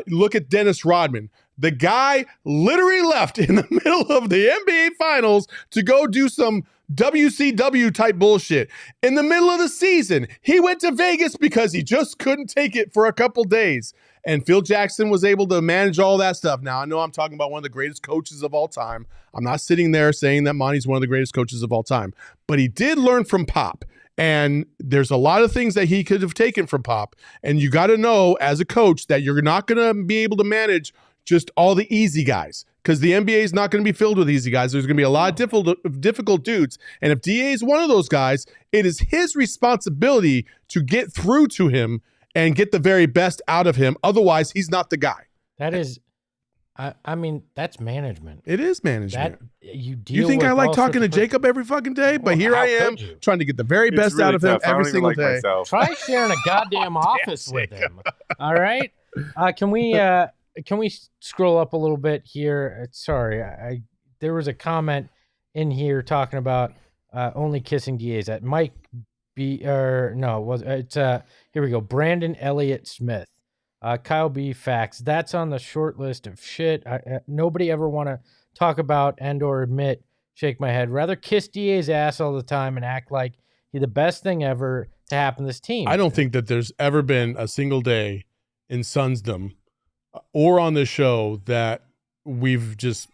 Look at Dennis Rodman. The guy literally left in the middle of the NBA Finals to go do some WCW type bullshit. In the middle of the season, he went to Vegas because he just couldn't take it for a couple days. And Phil Jackson was able to manage all that stuff. Now, I know I'm talking about one of the greatest coaches of all time. I'm not sitting there saying that Monty's one of the greatest coaches of all time. But he did learn from Pop. And there's a lot of things that he could have taken from Pop. And you got to know as a coach that you're not going to be able to manage just all the easy guys, because the NBA is not going to be filled with easy guys. There's going to be a lot of difficult dudes. And if DA is one of those guys, it is his responsibility to get through to him and get the very best out of him. Otherwise, he's not the guy. That is, I mean, that's management. It is management. You think I like talking to Jacob every fucking day? But here I am trying to get the very best out of him every single day. Try sharing a goddamn office with him. All right. Can we scroll up a little bit here? Sorry, there was a comment in here talking about only kissing DAs. At Mike B. Or no, it's here we go. Brandon Elliott Smith. Kyle B. Facts. That's on the short list of shit. Nobody ever want to talk about and or admit. Shake my head. Rather kiss DA's ass all the time and act like he's the best thing ever to happen to this team. I don't think that there's ever been a single day in Sunsdom or on this show that we've just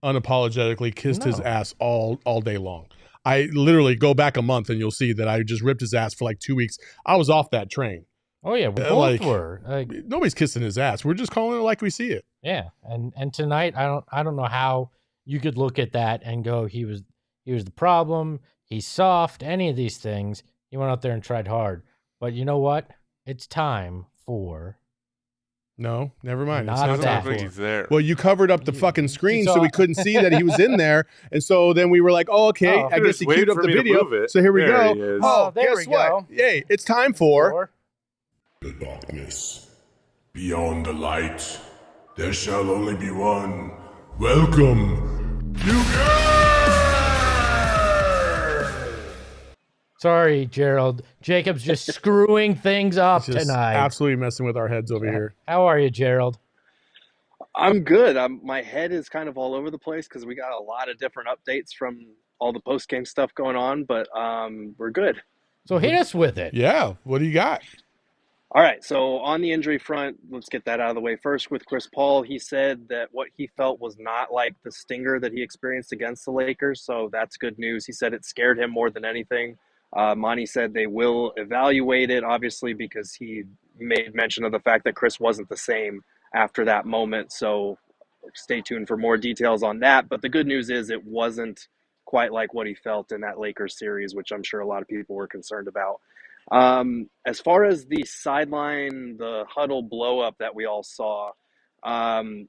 unapologetically kissed his ass all day long. I literally go back a month and you'll see that I just ripped his ass for like 2 weeks. I was off that train. Oh yeah, we both were. Nobody's kissing his ass. We're just calling it like we see it. Yeah, and tonight I don't know how you could look at that and go he was the problem. He's soft. Any of these things. He went out there and tried hard. But you know what? It's time for. No, never mind. Not it's not like he's there. Well, you covered up the fucking screen so we couldn't see that he was in there. And so then we were like, oh, okay, I guess he queued up the video. So here we go. Oh, there guess we go. What? Hey, it's time for the darkness. Beyond the light, there shall only be one Welcome, Sorry, Gerald. Jacob's just screwing things up just tonight. absolutely messing with our heads over here. How are you, Gerald? I'm good. My head is kind of all over the place because we got a lot of different updates from all the post-game stuff going on, but we're good. So hit us with it. Yeah, what do you got? All right, so on the injury front, let's get that out of the way. First, with Chris Paul, he said that what he felt was not like the stinger that he experienced against the Lakers, so that's good news. He said it scared him more than anything. Monty said they will evaluate it, obviously, because he made mention of the fact that Chris wasn't the same after that moment, so stay tuned for more details on that. But the good news is it wasn't quite like what he felt in that Lakers series, which I'm sure a lot of people were concerned about. As far as the sideline, the huddle blow up that we all saw,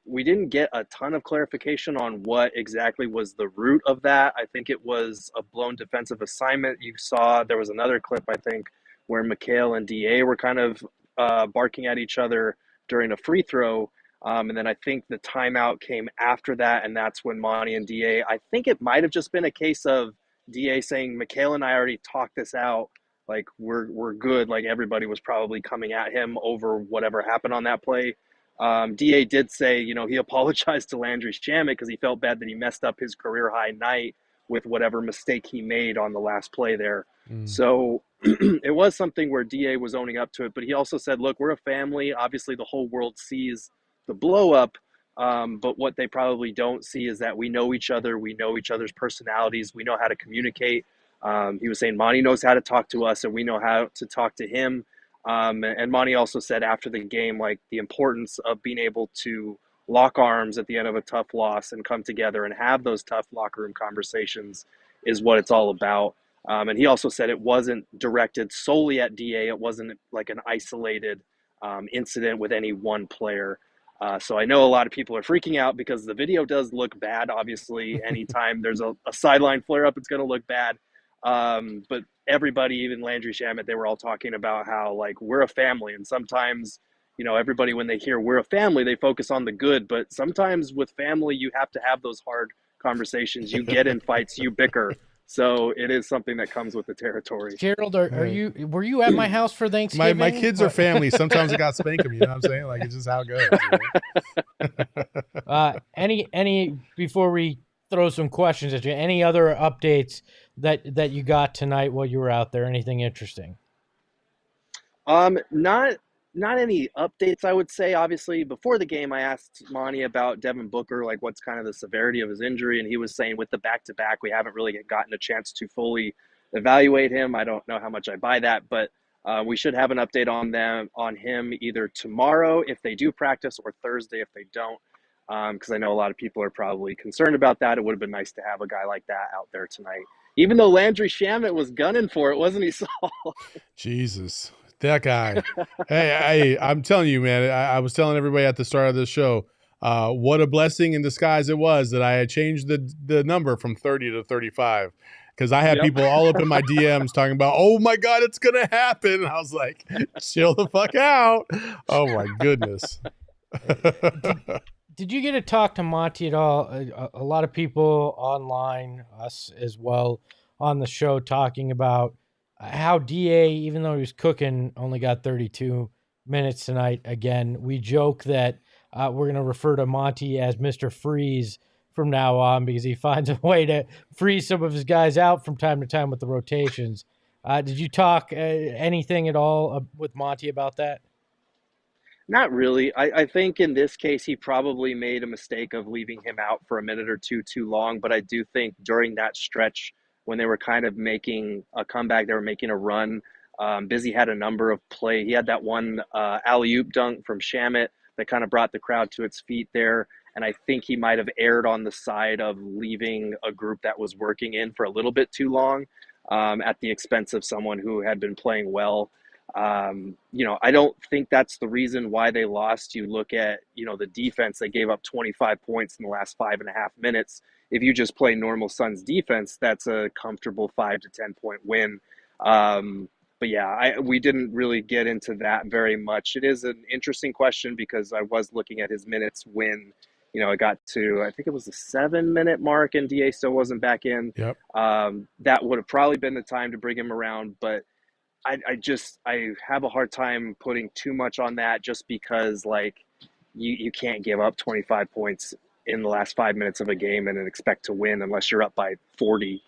we didn't get a ton of clarification on what exactly was the root of that. I think it was a blown defensive assignment. You saw there was another clip, I think, where McHale and DA were kind of barking at each other during a free throw. And then I think the timeout came after that, and that's when Monty and DA, I think it might have just been a case of DA saying, McHale and I already talked this out. Like, we're good. Like, everybody was probably coming at him over whatever happened on that play. DA did say, he apologized to Landry Shamet because he felt bad that he messed up his career high night with whatever mistake he made on the last play there. So it was something where DA was owning up to it, but he also said, look, we're a family. Obviously, the whole world sees the blow up. But what they probably don't see is that we know each other. We know each other's personalities. We know how to communicate. He was saying Monty knows how to talk to us and we know how to talk to him. And Monty also said after the game, like, the importance of being able to lock arms at the end of a tough loss and come together and have those tough locker room conversations is what it's all about. And he also said it wasn't directed solely at DA. It wasn't like an isolated incident with any one player. So I know a lot of people are freaking out because the video does look bad. Obviously, anytime there's a sideline flare up, it's going to look bad. But everybody, even Landry Shamet, they were all talking about how, like, we're a family. And sometimes, everybody, when they hear we're a family, they focus on the good. But sometimes with family, you have to have those hard conversations. You get in fights, you bicker. So it is something that comes with the territory. Gerald, were you at my house for Thanksgiving? My kids are family. Sometimes I got to spank them. You know what I'm saying? Like, it's just how it goes. Any before we throw some questions at you, any other updates that you got tonight while you were out there? Anything interesting? Not any updates, I would say. Obviously, before the game, I asked Monty about Devin Booker, like, what's kind of the severity of his injury, and he was saying with the back-to-back, we haven't really gotten a chance to fully evaluate him. I don't know how much I buy that, but we should have an update on him either tomorrow if they do practice or Thursday if they don't, because I know a lot of people are probably concerned about that. It would have been nice to have a guy like that out there tonight, even though Landry Shamet was gunning for it, wasn't he, Saul? Jesus. That guy. Hey, I'm telling you, man, I was telling everybody at the start of the show, what a blessing in disguise it was that I had changed the number from 30 to 35. Because I had people all up in my DMs talking about, oh my God, it's going to happen. And I was like, chill the fuck out. Oh my goodness. Did you get to talk to Monty at all? A lot of people online, us as well, on the show talking about how DA, even though he was cooking, only got 32 minutes tonight. Again, we joke that we're going to refer to Monty as Mr. Freeze from now on because he finds a way to freeze some of his guys out from time to time with the rotations. Did you talk anything at all with Monty about that? Not really. I think in this case, he probably made a mistake of leaving him out for a minute or two too long. But I do think during that stretch, when they were kind of making a comeback, they were making a run. Busy had a number of play. He had that one alley-oop dunk from Shamet that kind of brought the crowd to its feet there. And I think he might have erred on the side of leaving a group that was working in for a little bit too long at the expense of someone who had been playing well. I don't think that's the reason why they lost. You look at, the defense, they gave up 25 points in the last 5.5 minutes. If you just play normal Suns defense, that's a comfortable 5 to 10 point win. But yeah, we didn't really get into that very much. It is an interesting question because I was looking at his minutes when it got to, I think it was the 7-minute mark and DA still wasn't back in. Yep. That would have probably been the time to bring him around, but I have a hard time putting too much on that just because like you can't give up 25 points in the last 5 minutes of a game and then expect to win unless you're up by 40,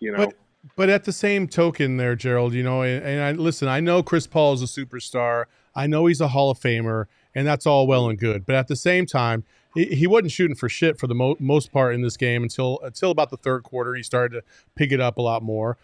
But at the same token there, Gerald, listen, I know Chris Paul is a superstar. I know he's a Hall of Famer, and that's all well and good. But at the same time, he wasn't shooting for shit for the most part in this game until about the third quarter. He started to pick it up a lot more.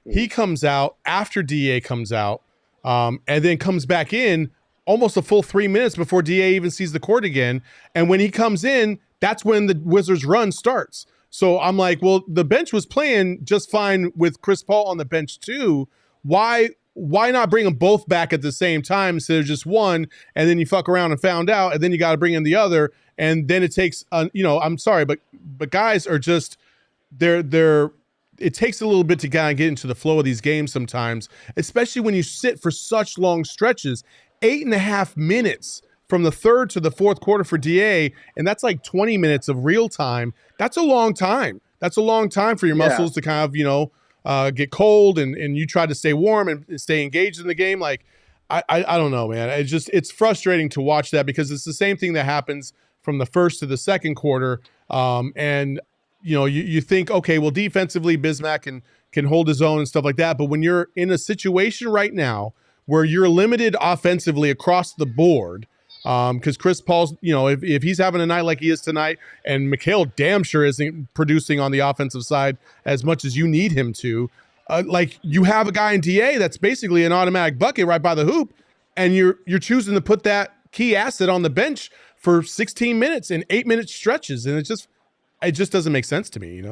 He comes out after DA comes out, and then comes back in almost a full 3 minutes before DA even sees the court again. And when he comes in, that's when the Wizards' run starts. So I'm like, well, the bench was playing just fine with Chris Paul on the bench too. Why not bring them both back at the same time instead of just one, and then you fuck around and found out, and then you got to bring in the other, and then it takes, I'm sorry, but guys are just they're. It takes a little bit to kind of get into the flow of these games sometimes, especially when you sit for such long stretches, 8.5 minutes from the third to the fourth quarter for DA, and that's like 20 minutes of real time. That's a long time. That's a long time for your muscles to kind of, get cold and you try to stay warm and stay engaged in the game. Like, I don't know, man. It's frustrating to watch that because it's the same thing that happens from the first to the second quarter. And you think, okay, well, defensively, Bismack can hold his own and stuff like that. But when you're in a situation right now where you're limited offensively across the board, because Chris Paul's, if he's having a night like he is tonight, and Mikhail damn sure isn't producing on the offensive side as much as you need him to, like you have a guy in DA that's basically an automatic bucket right by the hoop, and you're choosing to put that key asset on the bench for 16 minutes and 8-minute stretches, and it just doesn't make sense to me,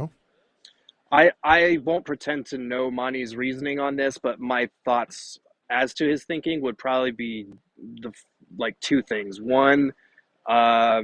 I won't pretend to know Monty's reasoning on this, but my thoughts as to his thinking would probably be two things. One, I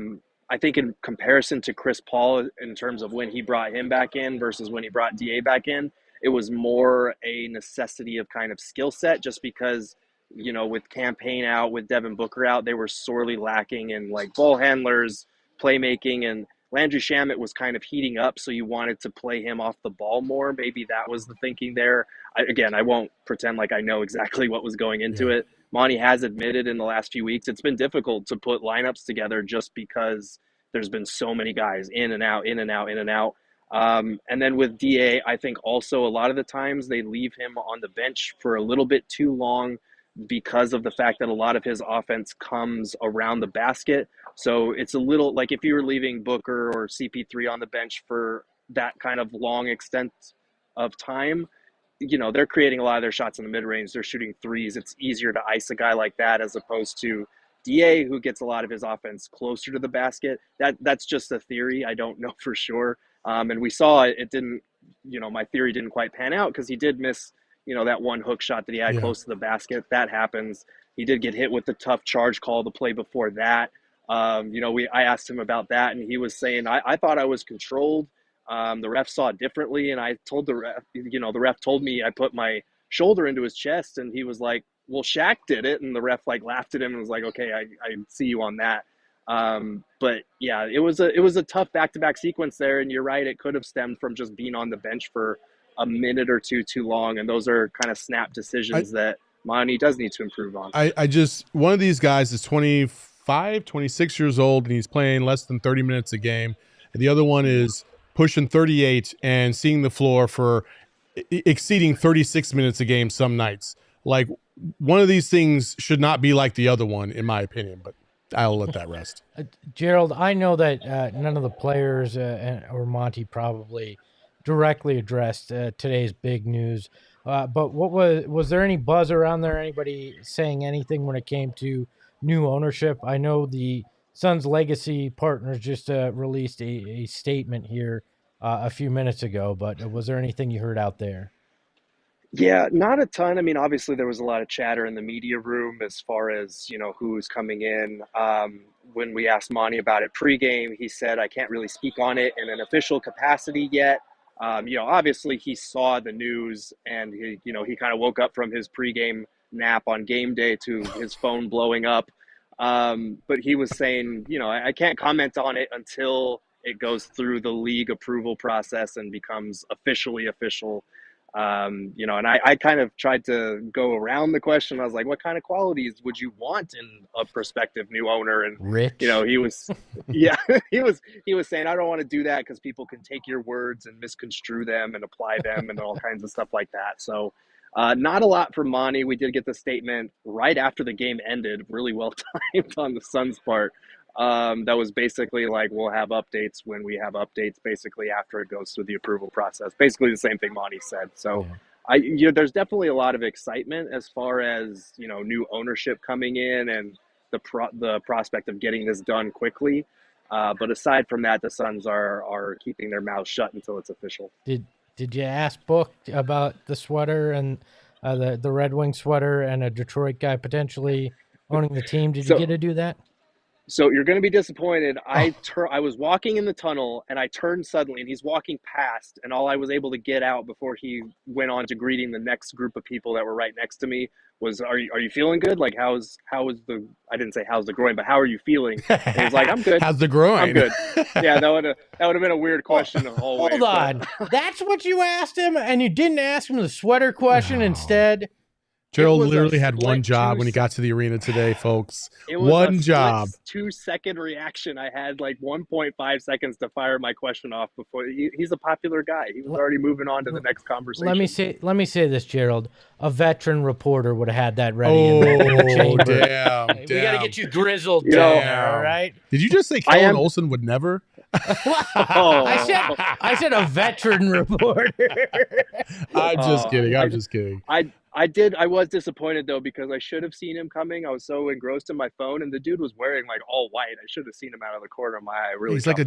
think in comparison to Chris Paul, in terms of when he brought him back in versus when he brought DA back in, it was more a necessity of kind of skill set, just because, with Campaign out, with Devin Booker out, they were sorely lacking in like ball handlers, playmaking, and Landry Shamet was kind of heating up, so you wanted to play him off the ball more. Maybe that was the thinking there. I won't pretend like I know exactly what was going into it. Monty has admitted in the last few weeks it's been difficult to put lineups together just because there's been so many guys in and out, in and out, in and out. And then with DA, I think also a lot of the times they leave him on the bench for a little bit too long because of the fact that a lot of his offense comes around the basket. So it's a little like if you were leaving Booker or CP3 on the bench for that kind of long extent of time, they're creating a lot of their shots in the mid-range. They're shooting threes. It's easier to ice a guy like that as opposed to DA, who gets a lot of his offense closer to the basket. That's just a theory. I don't know for sure. And we saw it didn't, my theory didn't quite pan out because he did miss, that one hook shot that he had close to the basket. That happens. He did get hit with the tough charge call the play before that. I asked him about that, and he was saying, I thought I was controlled. The ref saw it differently, and I told the ref, the ref told me I put my shoulder into his chest, and he was like, well, Shaq did it, and the ref laughed at him and was like, okay, I see you on that. But yeah, it was a tough back-to-back sequence there, and you're right, it could have stemmed from just being on the bench for a minute or two too long, and those are kind of snap decisions that Monty does need to improve on. One of these guys is 25, 26 years old, and he's playing less than 30 minutes a game, and the other one is pushing 38 and seeing the floor for exceeding 36 minutes a game some nights. Like, one of these things should not be like the other one, in my opinion, but I'll let that rest. Gerald, I know that none of the players or Monty probably directly addressed today's big news, but was there any buzz around there? Anybody saying anything when it came to new ownership? I know the Suns Legacy Partners just released a statement here a few minutes ago, but was there anything you heard out there? Yeah, not a ton. I mean, obviously there was a lot of chatter in the media room as far as, who's coming in. When we asked Monty about it pregame, he said, I can't really speak on it in an official capacity yet. Obviously he saw the news and he kind of woke up from his pregame nap on game day to his phone blowing up. But he was saying, I can't comment on it until it goes through the league approval process and becomes officially official. And I kind of tried to go around the question. I was like, what kind of qualities would you want in a prospective new owner? And, Rich. he was, yeah, he was saying, I don't want to do that because people can take your words and misconstrue them and apply them and all kinds of stuff like that. So not a lot for Monty. We did get the statement right after the game ended, really well timed on the Suns' part. That was basically like, we'll have updates when we have updates, basically after it goes through the approval process. Basically the same thing Monty said. So there's definitely a lot of excitement as far as, new ownership coming in and the prospect of getting this done quickly. But aside from that, the Suns are keeping their mouths shut until it's official. Did you ask Book about the sweater and the Red Wing sweater and a Detroit guy potentially owning the team? Did you get to do that? So you're going to be disappointed. I was walking in the tunnel and I turned suddenly and he's walking past, and all I was able to get out before he went on to greeting the next group of people that were right next to me was, are you feeling good? Like, I didn't say how's the groin, but how are you feeling? And he's like, I'm good. How's the groin? I'm good. Yeah, that would have been a weird question. Hold on. That's what you asked him, and you didn't ask him the sweater question instead? Gerald literally had one job when he got to the arena today, folks. It was one job. 2-second reaction. I had like 1.5 seconds to fire my question off before. He's a popular guy. He was already moving on to the next conversation. Let me say this, Gerald. A veteran reporter would have had that ready in the chamber. Damn. We got to get you grizzled down, all right? Did you just say Kellen Olsen would never? I said a veteran reporter. I'm just kidding. I was disappointed though, because I should have seen him coming. I was so engrossed in my phone, and the dude was wearing like all white. I should have seen him out of the corner of my eye. He's like a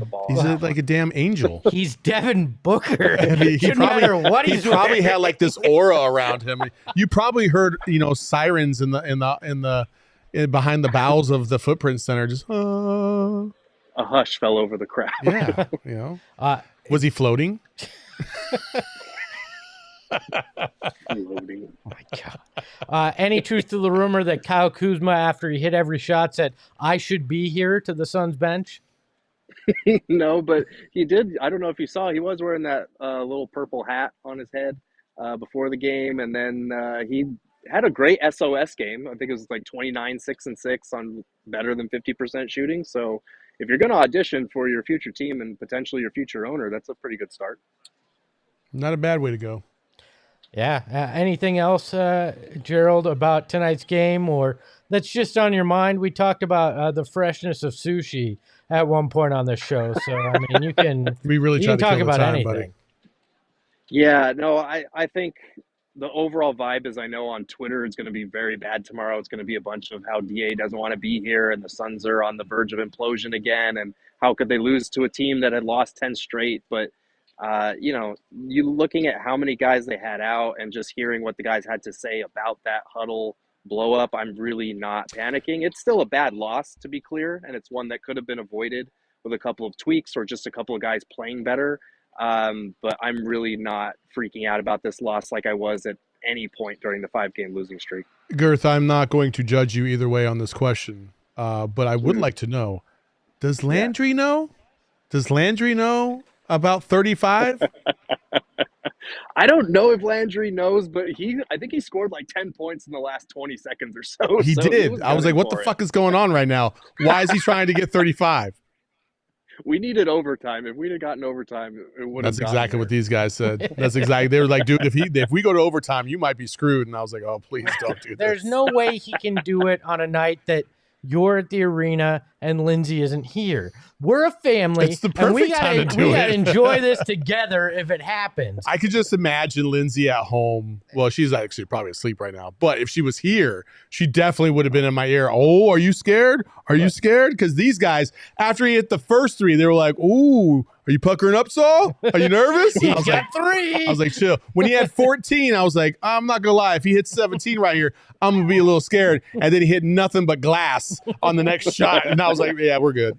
damn angel. He's Devin Booker. He probably had like this aura around him. You probably heard, sirens in behind the bowels of the Footprint Center. Just a hush fell over the crowd. Yeah, was he floating? Oh my God. Any truth to the rumor that Kyle Kuzma, after he hit every shot, said, I should be here to the Suns bench? No, but he did. I don't know if you saw, he was wearing that little purple hat on his head before the game. And then he had a great SOS game. I think it was like 29, 6-6 on better than 50% shooting. So if you're going to audition for your future team and potentially your future owner, that's a pretty good start. Not a bad way to go. Yeah. Anything else, Gerald, about tonight's game, or that's just on your mind? We talked about the freshness of sushi at one point on this show, so I mean, you can talk about anything. Buddy. Yeah, no, I think the overall vibe is, I know on Twitter it's going to be very bad tomorrow. It's going to be a bunch of how DA doesn't want to be here, and the Suns are on the verge of implosion again, and how could they lose to a team that had lost 10 straight, but you looking at how many guys they had out and just hearing what the guys had to say about that huddle blow up, I'm really not panicking. It's still a bad loss, to be clear, and it's one that could have been avoided with a couple of tweaks or just a couple of guys playing better. But I'm really not freaking out about this loss like I was at any point during the 5-game losing streak. Girth, I'm not going to judge you either way on this question, but I would like to know, does Landry know? Does Landry know about 35? I don't know if Landry knows, but I think he scored like 10 points in the last 20 seconds or so. He did. I was like, what the fuck is going on right now? Why is he trying to get 35? We needed overtime. If we'd have gotten overtime, it would have. That's exactly what these guys said. That's exactly. They were like, dude, if we go to overtime, you might be screwed. And I was like, oh, please don't do this. There's no way he can do it on a night that you're at the arena and Lindsay isn't here. We're a family, it's the perfect and we gotta enjoy this together if it happens. I could just imagine Lindsay at home. Well, she's actually probably asleep right now. But if she was here, she definitely would have been in my ear. Oh, are you scared? Are you scared? Because these guys, after he hit the first 3, they were like, ooh, are you puckering up, Saul? Are you nervous? He's got 3. I was like, chill. When he had 14, I was like, I'm not going to lie. If he hits 17 right here, I'm going to be a little scared. And then he hit nothing but glass on the next shot. And I was like, yeah, we're good.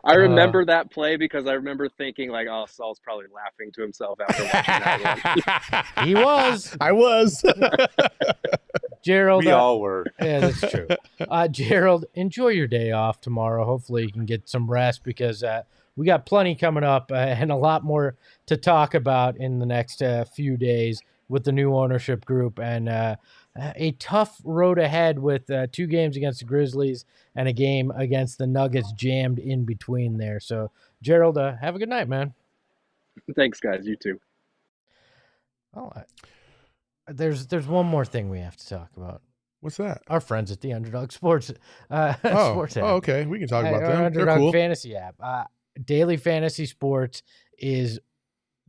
I remember that play because I remember thinking like, oh, Saul's probably laughing to himself after watching that one. He was. I was. Gerald, We all were. yeah, that's true. Gerald, enjoy your day off tomorrow. Hopefully you can get some rest because we got plenty coming up and a lot more to talk about in the next few days with the new ownership group and a tough road ahead with 2 games against the Grizzlies and a game against the Nuggets jammed in between there. So, Gerald, have a good night, man. Thanks, guys. You too. Oh, there's one more thing we have to talk about. What's that? Our friends at the Underdog Sports Sports app. Oh, okay. We can talk about Our them. Underdog They're cool. Fantasy app. Daily fantasy sports is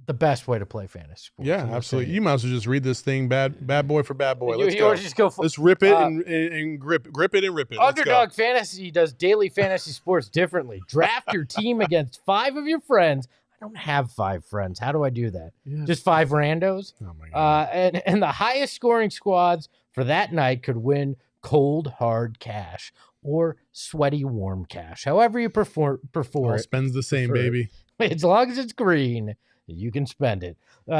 the best way to play fantasy sports. Yeah, absolutely. You might as well just read this thing, bad boy for bad boy. Let's go. Just go Let's rip it and grip it and rip it. Underdog Fantasy does daily fantasy sports differently. Draft your team against 5 of your friends. I don't have 5 friends. How do I do that? Yeah. Just 5 randos? Oh my God. And the highest scoring squads for that night could win cold, hard cash or sweaty, warm cash. However you prefer All it. spends the same, baby. As long as it's green, you can spend it.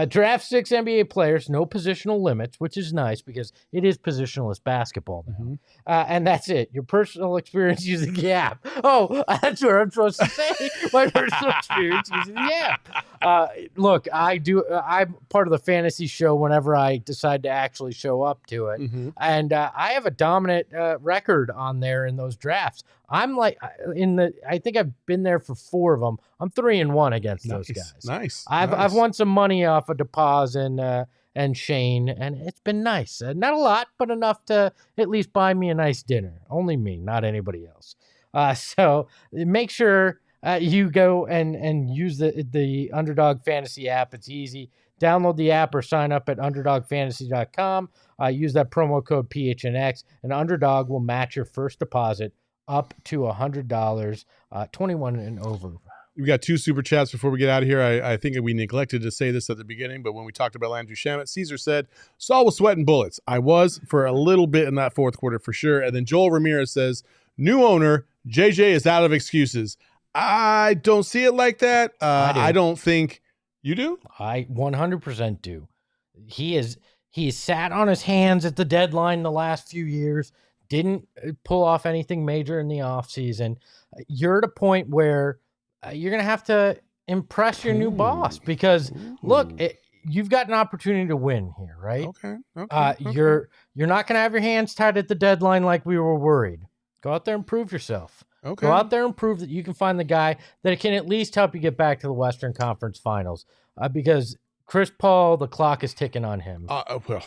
Draft 6 NBA players, no positional limits, which is nice because it is positionless basketball now. Mm-hmm. And that's it. Your personal experience using the app. Oh, that's what I'm supposed to say. My personal experience using the app. Look, I'm part of the fantasy show whenever I decide to actually show up to it. Mm-hmm. And I have a dominant record on there in those drafts. I'm like I think I've been there for 4 of them. I'm 3-1 against those guys. Nice. I've won some money off of DePaz and Shane, and it's been nice. Not a lot, but enough to at least buy me a nice dinner. Only me, not anybody else. So make sure you go and use the Underdog Fantasy app. It's easy. Download the app or sign up at UnderdogFantasy.com. Use that promo code PHNX, and Underdog will match your first deposit up to $100, 21 and over. We got 2 super chats before we get out of here. I think we neglected to say this at the beginning, but when we talked about Landry Shamet, Caesar said, Saul was sweating bullets. I was for a little bit in that 4th quarter for sure. And then Joel Ramirez says, new owner, JJ is out of excuses. I don't see it like that. I don't think you do. I 100% do. He's sat on his hands at the deadline the last few years, didn't pull off anything major in the offseason. You're at a point where you're going to have to impress your new boss because, look, you've got an opportunity to win here, right? Okay. You're not going to have your hands tied at the deadline like we were worried. Go out there and prove yourself. Okay. Go out there and prove that you can find the guy that can at least help you get back to the Western Conference Finals because Chris Paul, the clock is ticking on him. Well,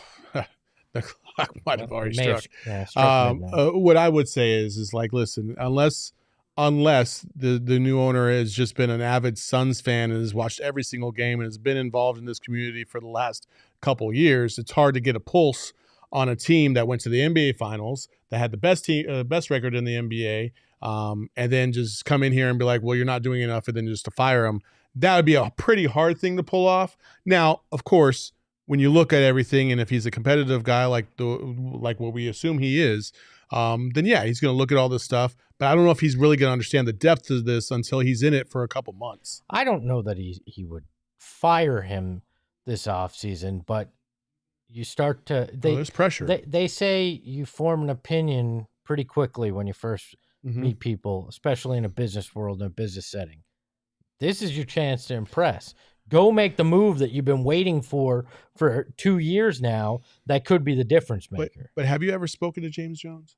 the clock might have already struck. Struck what I would say is like, listen, unless the new owner has just been an avid Suns fan and has watched every single game and has been involved in this community for the last couple years, it's hard to get a pulse on a team that went to the NBA Finals, that had the best record in the NBA, and then just come in here and be like, well, you're not doing enough, and then just to fire them. That would be a pretty hard thing to pull off. Now, of course, when you look at everything, and if he's a competitive guy like what we assume he is, then yeah, he's going to look at all this stuff. But I don't know if he's really going to understand the depth of this until he's in it for a couple months. I don't know that he would fire him this offseason, but you start to there's pressure. They say you form an opinion pretty quickly when you first meet people, especially in a business world, in a business setting. This is your chance to impress. Go make the move that you've been waiting for 2 years now. That could be the difference maker. But have you ever spoken to James Jones?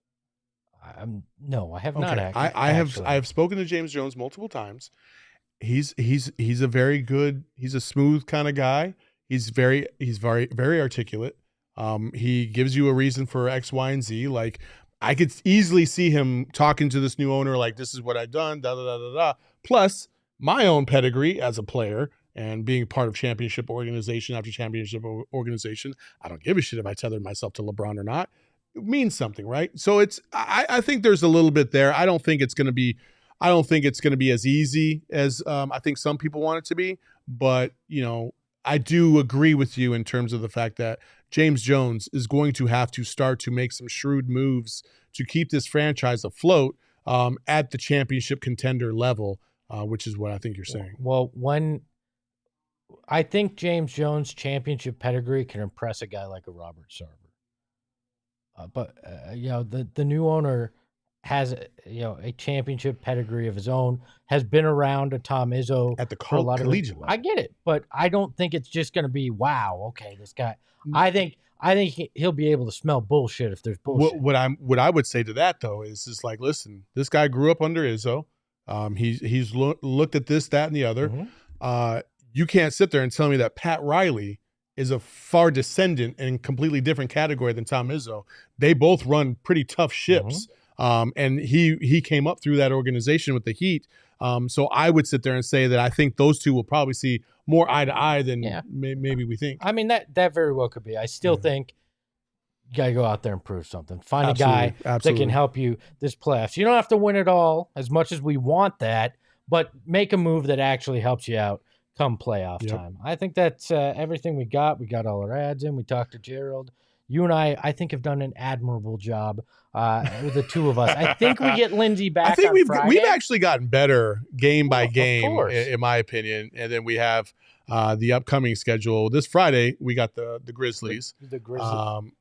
No, I have not. I have spoken to James Jones multiple times. He's a very good. He's a smooth kind of guy. He's very articulate. He gives you a reason for X, Y, and Z. Like I could easily see him talking to this new owner like, "This is what I've done." Da da da da da. Plus my own pedigree as a player. And being part of championship organization after championship organization, I don't give a shit if I tethered myself to LeBron or not. It means something, right? So I think there's a little bit there. I don't think it's going to be as easy as I think some people want it to be. But I do agree with you in terms of the fact that James Jones is going to have to start to make some shrewd moves to keep this franchise afloat at the championship contender level, which is what I think you're saying. Well, I think James Jones' championship pedigree can impress a guy like a Robert Sarver. but the new owner has a championship pedigree of his own, has been around a Tom Izzo At the for a lot of collegiate it. level. I get it, but I don't think it's just going to be wow. Okay, this guy. I think he'll be able to smell bullshit if there's bullshit. What I would say to that though is like, listen, this guy grew up under Izzo. He's looked at this, that, and the other. Mm-hmm. You can't sit there and tell me that Pat Riley is a far descendant and completely different category than Tom Izzo. They both run pretty tough ships. And he came up through that organization with the Heat. So I would sit there and say that I think those two will probably see more eye to eye than maybe we think. I mean, that very well could be. I still think you got to go out there and prove something. Find a guy that can help you this playoffs. You don't have to win it all as much as we want that, but make a move that actually helps you out come playoff time. I think that's everything we got. We got all our ads in. We talked to Gerald. You and I think, have done an admirable job with the two of us. I think we get Lindsay back. I think we've actually gotten better game by game, in my opinion. And then we have the upcoming schedule. This Friday, we got the Grizzlies. The Grizzlies.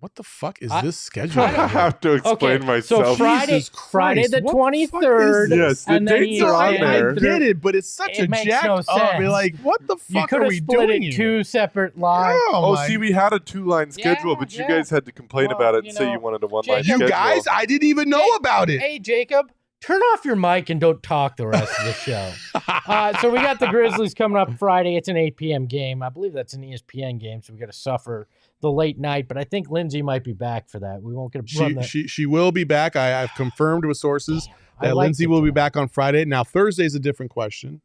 What the fuck is this schedule? I have to explain myself. So Friday the 23rd. Yes, the dates are on there. I get it, but it's such a jacked no up. sense. Like, what the fuck are we doing? You could have split it two separate lines. See, we had a 2-line schedule, but you guys had to complain about it and say you wanted a 1-line schedule. You guys, I didn't even know about it. Hey, Jacob, turn off your mic and don't talk the rest of the show. So we got the Grizzlies coming up Friday. It's an 8 p.m. game. I believe that's an ESPN game, so we got to suffer the late night. But I think Lindsay might be back for that. We won't get a run that. She will be back. I've confirmed with sources that Lindsay will be back on Friday. Now, Thursday's a different question.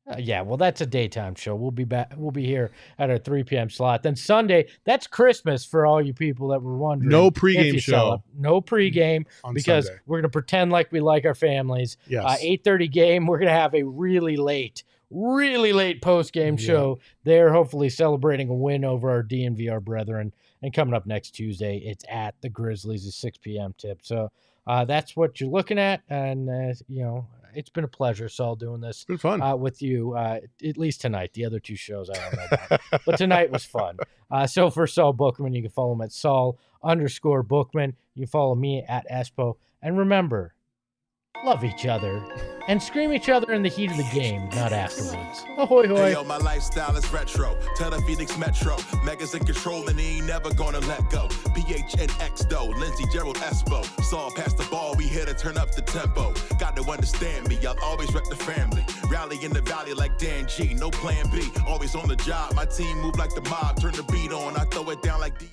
Well, that's a daytime show. We'll be back. We'll be here at our 3 p.m. slot. Then Sunday, that's Christmas for all you people that were wondering. No pregame show. No pregame because Sunday. we're going to pretend like we like our families. Yes. 8:30 game. We're going to have a really late post-game show there, hopefully celebrating a win over our DNVR brethren. And coming up next Tuesday, it's at the Grizzlies, a 6 p.m. tip. So that's what you're looking at. And, it's been a pleasure, Saul, doing this. It's been fun. With you, at least tonight. The other two shows, I don't know about. But tonight was fun. So for Saul Bookman, you can follow him at Saul_Bookman. You can follow me at Espo. And remember, love each other and scream each other in the heat of the game, not afterwards. Ahoy, hoy. Hey, yo, my lifestyle is retro. Tell the Phoenix Metro. Megas in control and he ain't never gonna let go. PHNX though, Lindsay, Gerald, Espo. Saw past the ball, we here to turn up the tempo. Got to understand me, I'll always rep the family. Rally in the valley like Dan G, no plan B. Always on the job, my team move like the mob. Turn the beat on, I throw it down like D.